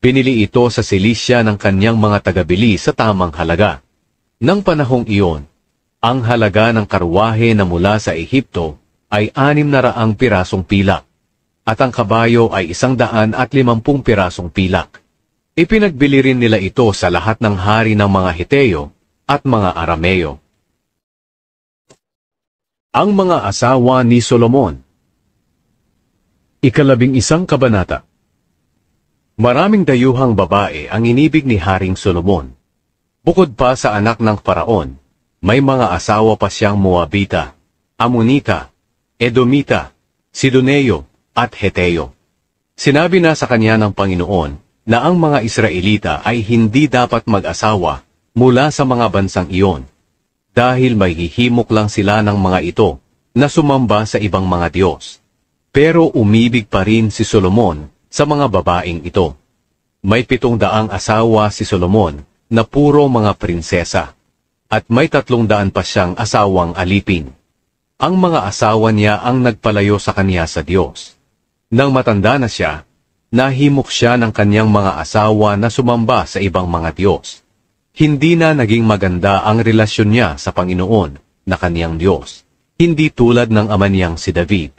Pinili ito sa Cilicia ng kanyang mga tagabili sa tamang halaga. Nang panahong iyon, ang halaga ng karwahe na mula sa Ehipto ay 600 pirasong pilak, at ang kabayo ay 150 pirasong pilak. Ipinagbili rin nila ito sa lahat ng hari ng mga Heteo at mga Arameo. Ang mga asawa ni Solomon. 11 kabanata. Maraming dayuhang babae ang inibig ni Haring Solomon. Bukod pa sa anak ng Paraon, may mga asawa pa siyang Moabita, Amonita, Edomita, Sidoneo, at Heteo. Sinabi na sa kanya ng Panginoon na ang mga Israelita ay hindi dapat mag-asawa mula sa mga bansang iyon, dahil may hihimok lang sila ng mga ito na sumamba sa ibang mga Diyos. Pero umibig pa rin si Solomon sa mga babaeng ito. May 700 asawa si Solomon na puro mga prinsesa, at may 300 pa siyang asawang alipin. Ang mga asawa niya ang nagpalayo sa kanya sa Diyos. Nang matanda na siya, nahimok siya ng kanyang mga asawa na sumamba sa ibang mga Diyos. Hindi na naging maganda ang relasyon niya sa Panginoon na kanyang Diyos, hindi tulad ng ama niyang si David.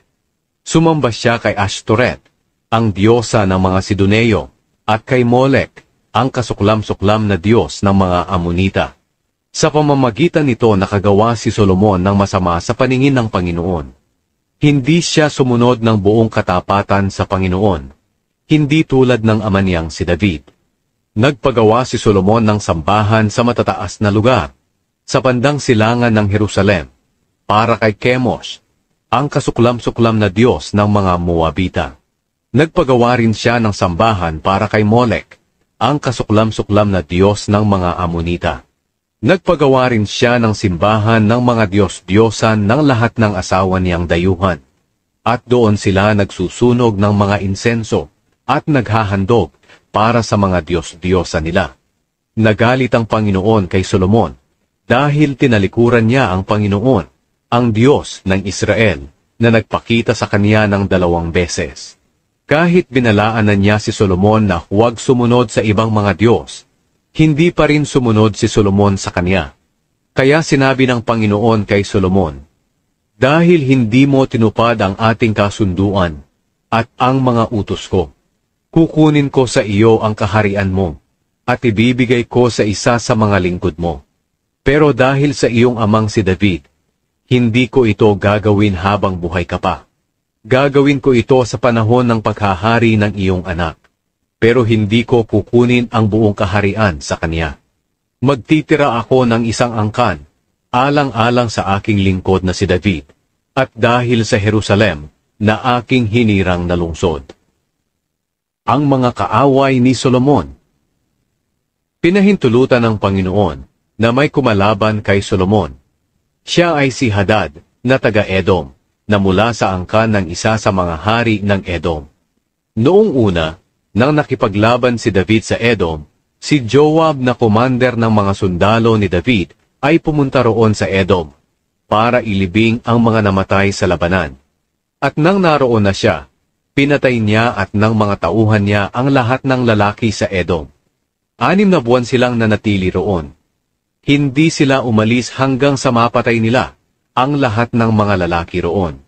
Sumamba siya kay Ashtoreth, ang diyosa ng mga Sidoneo, at kay Molek, ang kasuklam-suklam na Diyos ng mga Amonita. Sa pamamagitan nito nakagawa si Solomon ng masama sa paningin ng Panginoon. Hindi siya sumunod ng buong katapatan sa Panginoon, hindi tulad ng ama niyang si David. Nagpagawa si Solomon ng sambahan sa matataas na lugar, sa bandang silangan ng Jerusalem, para kay Chemosh, ang kasuklam-suklam na Diyos ng mga Moabita. Nagpagawa rin siya ng sambahan para kay Molek, ang kasuklam-suklam na Diyos ng mga Amonita. Nagpagawa rin siya ng simbahan ng mga Diyos-Diyosan ng lahat ng asawa niyang dayuhan. At doon sila nagsusunog ng mga insenso at naghahandog para sa mga Diyos-Diyosan nila. Nagalit ang Panginoon kay Solomon dahil tinalikuran niya ang Panginoon, ang Diyos ng Israel, na nagpakita sa kanya ng 2 beses. Kahit binalaan na niya si Solomon na huwag sumunod sa ibang mga Diyos, hindi pa rin sumunod si Solomon sa kanya. Kaya sinabi ng Panginoon kay Solomon, "Dahil hindi mo tinupad ang ating kasunduan at ang mga utos ko, kukunin ko sa iyo ang kaharian mo at ibibigay ko sa isa sa mga lingkod mo. Pero dahil sa iyong amang si David, hindi ko ito gagawin habang buhay ka pa. Gagawin ko ito sa panahon ng paghahari ng iyong anak. Pero hindi ko kukunin ang buong kaharian sa kanya. Magtitira ako ng isang angkan, alang-alang sa aking lingkod na si David, at dahil sa Jerusalem na aking hinirang na lungsod." Ang mga kaaway ni Solomon. Pinahintulutan ng Panginoon na may kumalaban kay Solomon. Siya ay si Hadad na taga-Edom, na mula sa angkan ng isa sa mga hari ng Edom. Noong una, nang nakipaglaban si David sa Edom, si Joab na commander ng mga sundalo ni David ay pumunta roon sa Edom para ilibing ang mga namatay sa labanan. At nang naroon na siya, pinatay niya at ng mga tauhan niya ang lahat ng lalaki sa Edom. 6 na buwan silang nanatili roon. Hindi sila umalis hanggang sa mapatay nila ang lahat ng mga lalaki roon.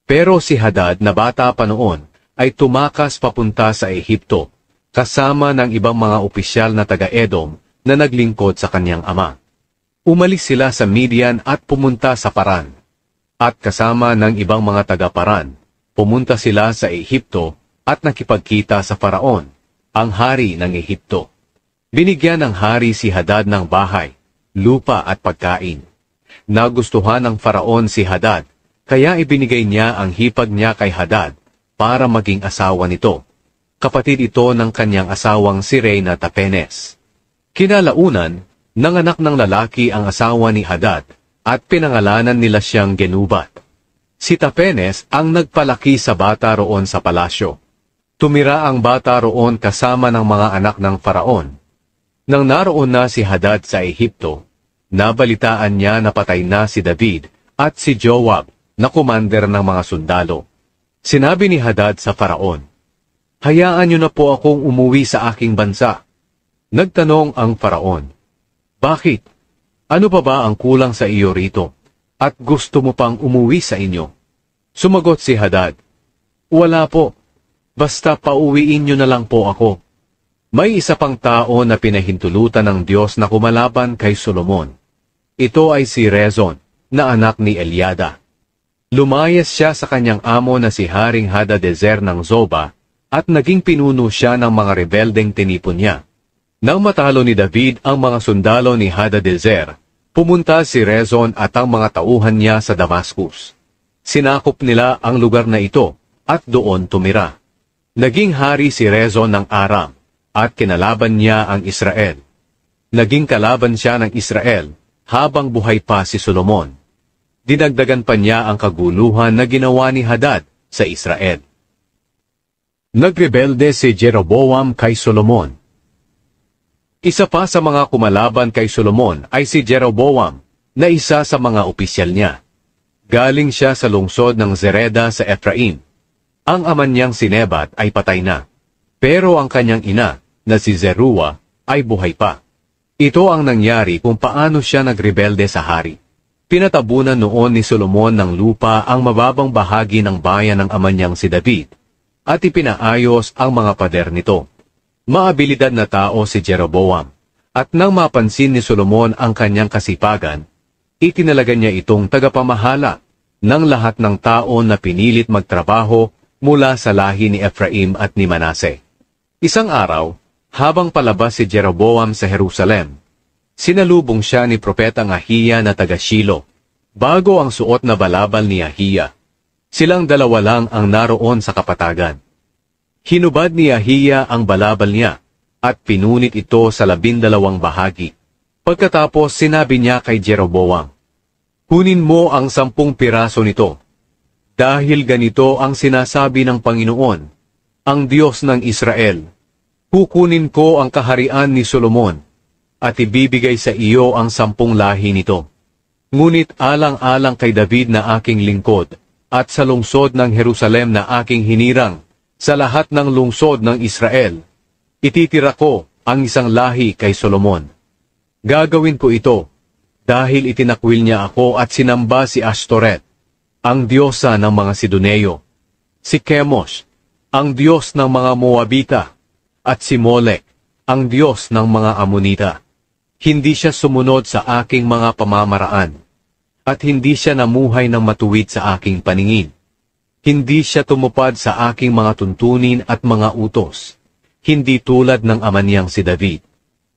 Pero si Hadad na bata pa noon ay tumakas papunta sa Ehipto, kasama ng ibang mga opisyal na taga-Edom na naglingkod sa kanyang ama. Umalis sila sa Midian at pumunta sa Paran. At kasama ng ibang mga taga-Paran, pumunta sila sa Ehipto at nakipagkita sa Faraon, ang hari ng Ehipto. Binigyan ng hari si Hadad ng bahay, lupa at pagkain. Nagustuhan ng Faraon si Hadad, kaya ibinigay niya ang hipag niya kay Hadad para maging asawa nito. Kapatid ito ng kanyang asawang si Reyna Tapenes. Kinalaunan, nanganak ng lalaki ang asawa ni Hadad at pinangalanan nila siyang Genubat. Si Tapenes ang nagpalaki sa bata roon sa palasyo. Tumira ang bata roon kasama ng mga anak ng Faraon. Nang naroon na si Hadad sa Ehipto, nabalitaan niya na patay na si David at si Joab na commander ng mga sundalo. Sinabi ni Hadad sa Faraon, "Hayaan niyo na po akong umuwi sa aking bansa." Nagtanong ang Faraon, "Bakit? Ano pa ba ang kulang sa iyo rito? At gusto mo pang umuwi sa inyo?" Sumagot si Hadad, "Wala po. Basta pauwiin niyo na lang po ako." May isa pang tao na pinahintulutan ng Diyos na kumalaban kay Solomon. Ito ay si Rezon, na anak ni Eliada. Lumayas siya sa kanyang amo na si Haring Hadadezer ng Zoba at naging pinuno siya ng mga rebeldeng tinipon niya. Nang matalo ni David ang mga sundalo ni Hadadezer, pumunta si Rezon at ang mga tauhan niya sa Damascus. Sinakop nila ang lugar na ito at doon tumira. Naging hari si Rezon ng Aram at kinalaban niya ang Israel. Naging kalaban siya ng Israel habang buhay pa si Solomon. Dinagdagan pa niya ang kaguluhan na ginawa ni Hadad sa Israel. Nagrebelde si Jeroboam kay Solomon. Isa pa sa mga kumalaban kay Solomon ay si Jeroboam, na isa sa mga opisyal niya. Galing siya sa lungsod ng Zereda sa Ephraim. Ang ama niyang si Nebat ay patay na, pero ang kanyang ina, na si Zeruah, ay buhay pa. Ito ang nangyari kung paano siya nagrebelde sa hari. Pinatabunan noon ni Solomon ng lupa ang mababang bahagi ng bayan ng ama niyang si David, at ipinaayos ang mga pader nito. Maabilidad na tao si Jeroboam, At nang mapansin ni Solomon ang kanyang kasipagan, itinalaga niya itong tagapamahala ng lahat ng tao na pinilit magtrabaho mula sa lahi ni Ephraim at ni Manase. Isang araw, habang palabas si Jeroboam sa Jerusalem, sinalubong siya ni Propeta Ahiya na taga Shilo, bago ang suot na balabal ni Ahiya. Silang dalawa lang ang naroon sa kapatagan. Hinubad ni Ahiya ang balabal niya, at pinunit ito sa 12 bahagi. Pagkatapos sinabi niya kay Jeroboam, "Kunin mo ang 10 piraso nito, dahil ganito ang sinasabi ng Panginoon, ang Diyos ng Israel, kukunin ko ang kaharian ni Solomon, at ibibigay sa iyo ang 10 lahi nito. Ngunit alang-alang kay David na aking lingkod, at sa lungsod ng Jerusalem na aking hinirang, sa lahat ng lungsod ng Israel, ititira ko ang isang lahi kay Solomon. Gagawin ko ito, dahil itinakwil niya ako at sinamba si Ashtoreth, ang diyosa ng mga Sidoneo, si Chemosh, ang diyos ng mga Moabita, at si Molek, ang diyos ng mga Amonita. Hindi siya sumunod sa aking mga pamamaraan, at hindi siya namuhay ng matuwid sa aking paningin. Hindi siya tumupad sa aking mga tuntunin at mga utos, hindi tulad ng ama niyang si David.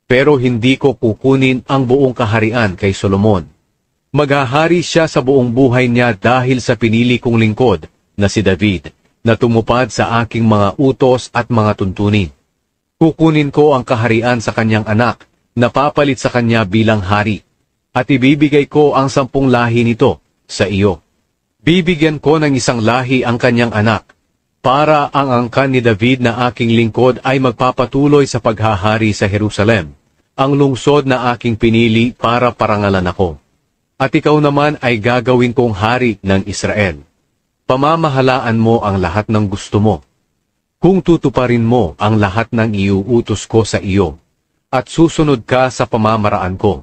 Pero hindi ko kukunin ang buong kaharian kay Solomon. Maghahari siya sa buong buhay niya dahil sa pinili kong lingkod na si David, na tumupad sa aking mga utos at mga tuntunin. Kukunin ko ang kaharian sa kanyang anak, na papalit sa kanya bilang hari, at ibibigay ko ang 10 lahi nito sa iyo. Bibigyan ko ng isang lahi ang kanyang anak, para ang angkan ni David na aking lingkod ay magpapatuloy sa paghahari sa Jerusalem, ang lungsod na aking pinili para parangalan ako. At ikaw naman ay gagawin kong hari ng Israel. Pamamahalaan mo ang lahat ng gusto mo, kung tutuparin mo ang lahat ng iuutos ko sa iyo, at susunod ka sa pamamaraan ko,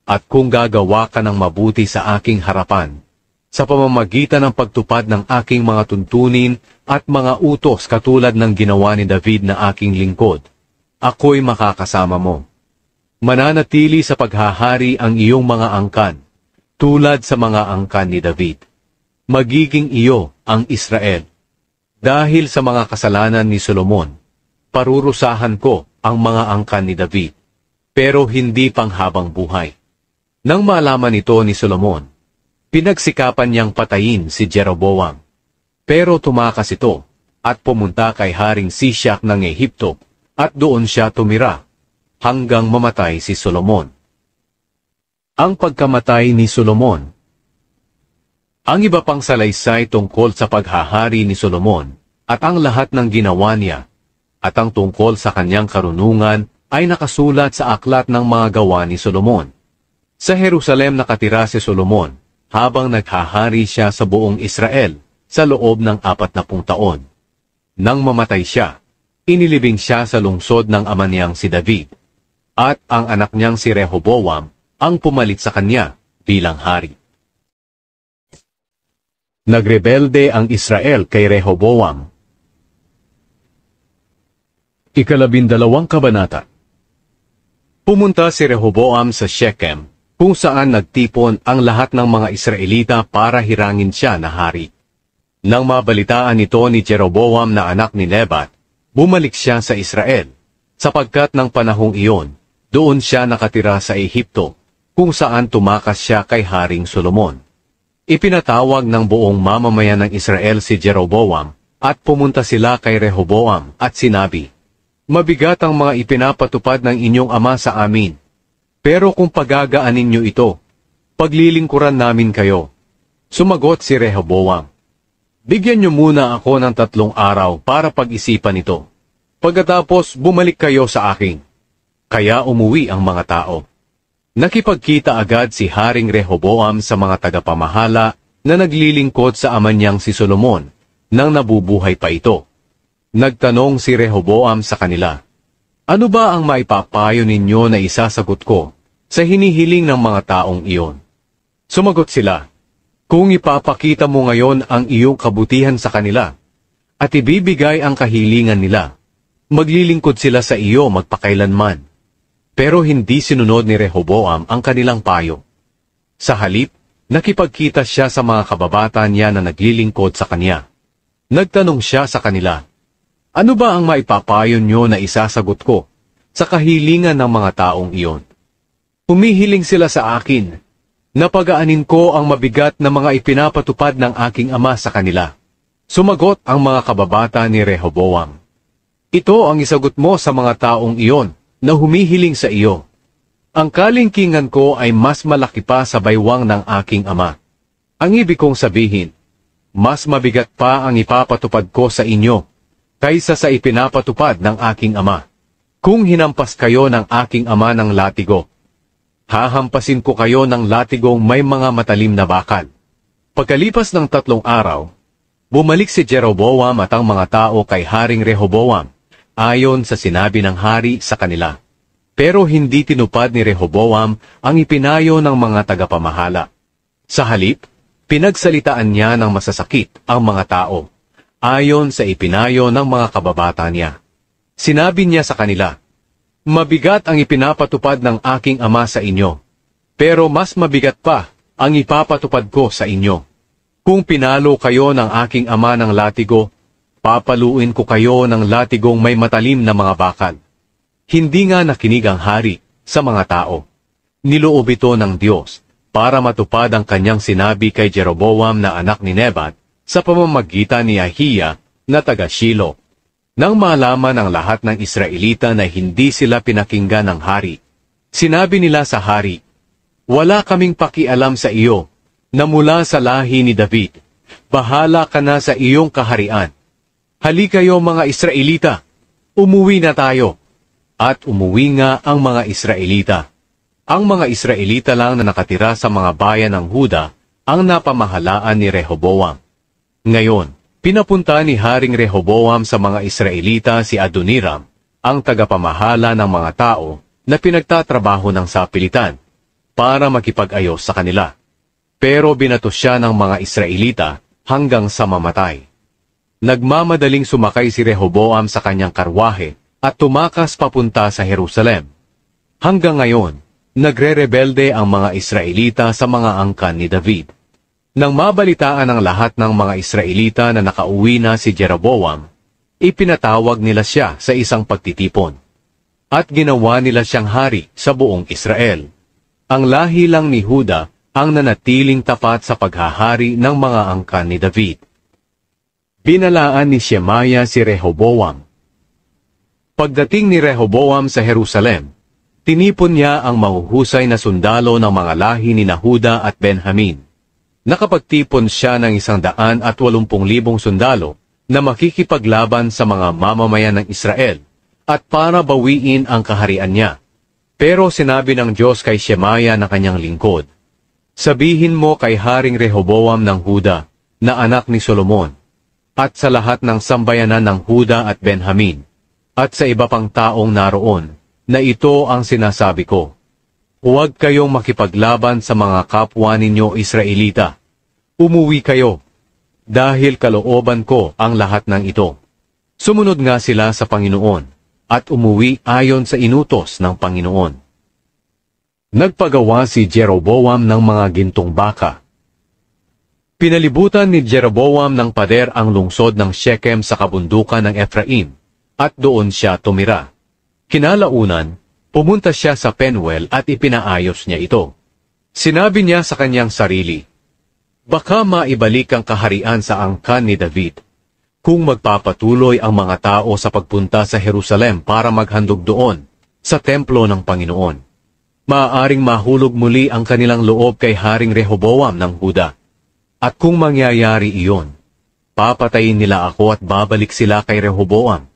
at kung gagawa ka ng mabuti sa aking harapan, sa pamamagitan ng pagtupad ng aking mga tuntunin at mga utos katulad ng ginawa ni David na aking lingkod, ako'y makakasama mo. Mananatili sa paghahari ang iyong mga angkan, tulad sa mga angkan ni David. Magiging iyo ang Israel. Dahil sa mga kasalanan ni Solomon, parurusahan ko ang mga angkan ni David, pero hindi panghabang buhay." Nang malaman ito ni Solomon, pinagsikapan niyang patayin si Jeroboam. Pero tumakas ito, at pumunta kay Haring Sishak ng Ehipto, at doon siya tumira, hanggang mamatay si Solomon. Ang pagkamatay ni Solomon. Ang iba pang salaysay tungkol sa paghahari ni Solomon, at ang lahat ng ginawa niya, at ang tungkol sa kanyang karunungan, ay nakasulat sa aklat ng mga gawa ni Solomon. Sa Jerusalem nakatira si Solomon, habang naghahari siya sa buong Israel, sa loob ng 40 taon. Nang mamatay siya, inilibing siya sa lungsod ng ama niyang si David, at ang anak niyang si Rehoboam ang pumalit sa kanya bilang hari. Nagrebelde ang Israel kay Rehoboam. 12 kabanata. Pumunta si Rehoboam sa Shechem, kung saan nagtipon ang lahat ng mga Israelita para hirangin siya na hari. Nang mabalitaan nito ni Jeroboam na anak ni Nebat, bumalik siya sa Israel, sapagkat ng panahong iyon, doon siya nakatira sa Ehipto, kung saan tumakas siya kay Haring Solomon. Ipinatawag ng buong mamamayan ng Israel si Jeroboam, at pumunta sila kay Rehoboam at sinabi, "Mabigat ang mga ipinapatupad ng inyong ama sa amin. Pero kung pagagaanin niyo ito, paglilingkuran namin kayo." Sumagot si Rehoboam, "Bigyan niyo muna ako ng 3 araw para pag-isipan ito. Pagkatapos bumalik kayo sa akin." Kaya umuwi ang mga tao. Nakipagkita agad si Haring Rehoboam sa mga tagapamahala na naglilingkod sa ama niyang si Solomon, nang nabubuhay pa ito. Nagtanong si Rehoboam sa kanila, "Ano ba ang maipapayo ninyo na isasagot ko sa hinihiling ng mga taong iyon?" Sumagot sila, "Kung ipapakita mo ngayon ang iyong kabutihan sa kanila, at ibibigay ang kahilingan nila, maglilingkod sila sa iyo magpakailanman. pero hindi sinunod ni Rehoboam ang kanilang payo. Sa halip, nakipagkita siya sa mga kababata niya na naglilingkod sa kanya. Nagtanong siya sa kanila, "Ano ba ang maipapayo niyo na isasagot ko sa kahilingan ng mga taong iyon? Humihiling sila sa akin, napagaanin ko ang mabigat na mga ipinapatupad ng aking ama sa kanila." Sumagot ang mga kababata ni Rehoboam, "Ito ang isagot mo sa mga taong iyon na humihiling sa iyo. Ang kalingkingan ko ay mas malaki pa sa baywang ng aking ama. Ang ibig kong sabihin, mas mabigat pa ang ipapatupad ko sa inyo kaysa sa ipinapatupad ng aking ama. Kung hinampas kayo ng aking ama ng latigo, hahampasin ko kayo ng latigong may mga matalim na bakal." Pagkalipas ng 3 araw, bumalik si Jeroboam at ang mga tao kay Haring Rehoboam, ayon sa sinabi ng hari sa kanila. Pero hindi tinupad ni Rehoboam ang ipinayo ng mga tagapamahala. Sa halip, pinagsalitaan niya ng masasakit ang mga tao, ayon sa ipinayo ng mga kababata niya. Sinabi niya sa kanila, "Mabigat ang ipinapatupad ng aking ama sa inyo, pero mas mabigat pa ang ipapatupad ko sa inyo. Kung pinalo kayo ng aking ama ng latigo, papaluin ko kayo ng latigong may matalim na mga bakal." Hindi nga nakinig ang hari sa mga tao. Niloob ito ng Diyos para matupad ang kanyang sinabi kay Jeroboam na anak ni Nebat sa pamamagitan ni Ahiya na taga Shilo. Nang malaman ang lahat ng Israelita na hindi sila pinakinggan ng hari, sinabi nila sa hari, "Wala kaming pakialam sa iyo na mula sa lahi ni David. Bahala ka na sa iyong kaharian. Hali kayo mga Israelita, umuwi na tayo." At umuwi nga ang mga Israelita. Ang mga Israelita lang na nakatira sa mga bayan ng Huda ang napamahalaan ni Rehoboam. Ngayon, pinapunta ni Haring Rehoboam sa mga Israelita si Adoniram, ang tagapamahala ng mga tao na pinagtatrabaho ng sapilitan, para makipag-ayos sa kanila. Pero binato siya ng mga Israelita hanggang sa mamatay. Nagmamadaling sumakay si Rehoboam sa kanyang karwahe at tumakas papunta sa Jerusalem. Hanggang ngayon, nagre-rebelde ang mga Israelita sa mga angkan ni David. Nang mabalitaan ang lahat ng mga Israelita na nakauwi na si Jeroboam, ipinatawag nila siya sa isang pagtitipon. At ginawa nila siyang hari sa buong Israel. Ang lahi lang ni Huda ang nanatiling tapat sa paghahari ng mga angkan ni David. Binalaan ni Shemaya si Rehoboam. Pagdating ni Rehoboam sa Jerusalem, tinipon niya ang mahuhusay na sundalo ng mga lahi ni Huda at Benjamin. Nakapagtipon siya ng 180,000 sundalo na makikipaglaban sa mga mamamayan ng Israel at para bawiin ang kaharian niya. Pero sinabi ng Diyos kay Shemaya na kanyang lingkod, "Sabihin mo kay Haring Rehoboam ng Huda na anak ni Solomon, at sa lahat ng sambayanan ng Huda at Benjamin, at sa iba pang taong naroon, na ito ang sinasabi ko. Huwag kayong makipaglaban sa mga kapwa ninyo Israelita. Umuwi kayo, dahil kalooban ko ang lahat ng ito." Sumunod nga sila sa Panginoon, at umuwi ayon sa inutos ng Panginoon. Nagpagawa si Jeroboam ng mga gintong baka. Pinalibutan ni Jeroboam ng pader ang lungsod ng Shechem sa kabundukan ng Ephraim, at doon siya tumira. Kinalaunan, pumunta siya sa Penuel at ipinaayos niya ito. Sinabi niya sa kanyang sarili, "Baka maibalik ang kaharian sa angkan ni David, kung magpapatuloy ang mga tao sa pagpunta sa Jerusalem para maghandog doon, sa templo ng Panginoon. Maaaring mahulog muli ang kanilang loob kay Haring Rehoboam ng Huda. At kung mangyayari iyon, papatayin nila ako at babalik sila kay Rehoboam."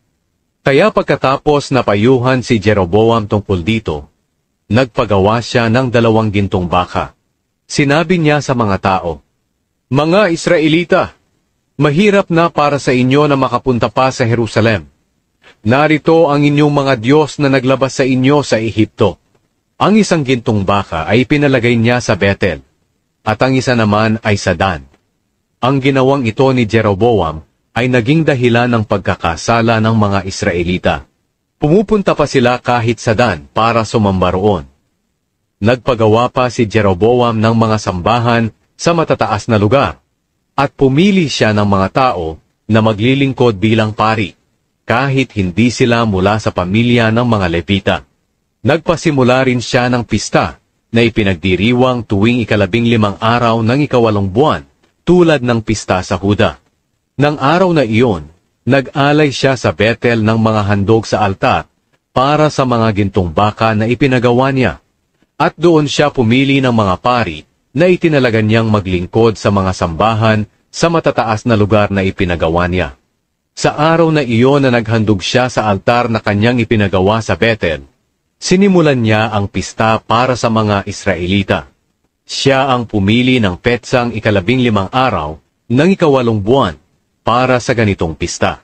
Kaya pagkatapos napayuhan si Jeroboam tungkol dito, nagpagawa siya ng 2 gintong baka. Sinabi niya sa mga tao, "Mga Israelita, mahirap na para sa inyo na makapunta pa sa Jerusalem. Narito ang inyong mga Diyos na naglabas sa inyo sa Ehipto." Ang 1 gintong baka ay pinalagay niya sa Bethel, at ang isa naman ay sa Dan. Ang ginawang ito ni Jeroboam ay naging dahilan ng pagkakasala ng mga Israelita. Pumupunta pa sila kahit sa Dan para sumamba roon. Nagpagawa pa si Jeroboam ng mga sambahan sa matataas na lugar, at pumili siya ng mga tao na maglilingkod bilang pari, kahit hindi sila mula sa pamilya ng mga Levita. Nagpasimula rin siya ng pista na ipinagdiriwang tuwing 15 araw ng 8 buwan, tulad ng pista sa Huda. Nang araw na iyon, nag-alay siya sa Betel ng mga handog sa altar para sa mga gintong baka na ipinagawa niya, at doon siya pumili ng mga pari na itinalaga niyang maglingkod sa mga sambahan sa matataas na lugar na ipinagawa niya. Sa araw na iyon na naghandog siya sa altar na kanyang ipinagawa sa Betel, sinimulan niya ang pista para sa mga Israelita. Siya ang pumili ng petsang 15 araw ng 8 buwan para sa ganitong pista.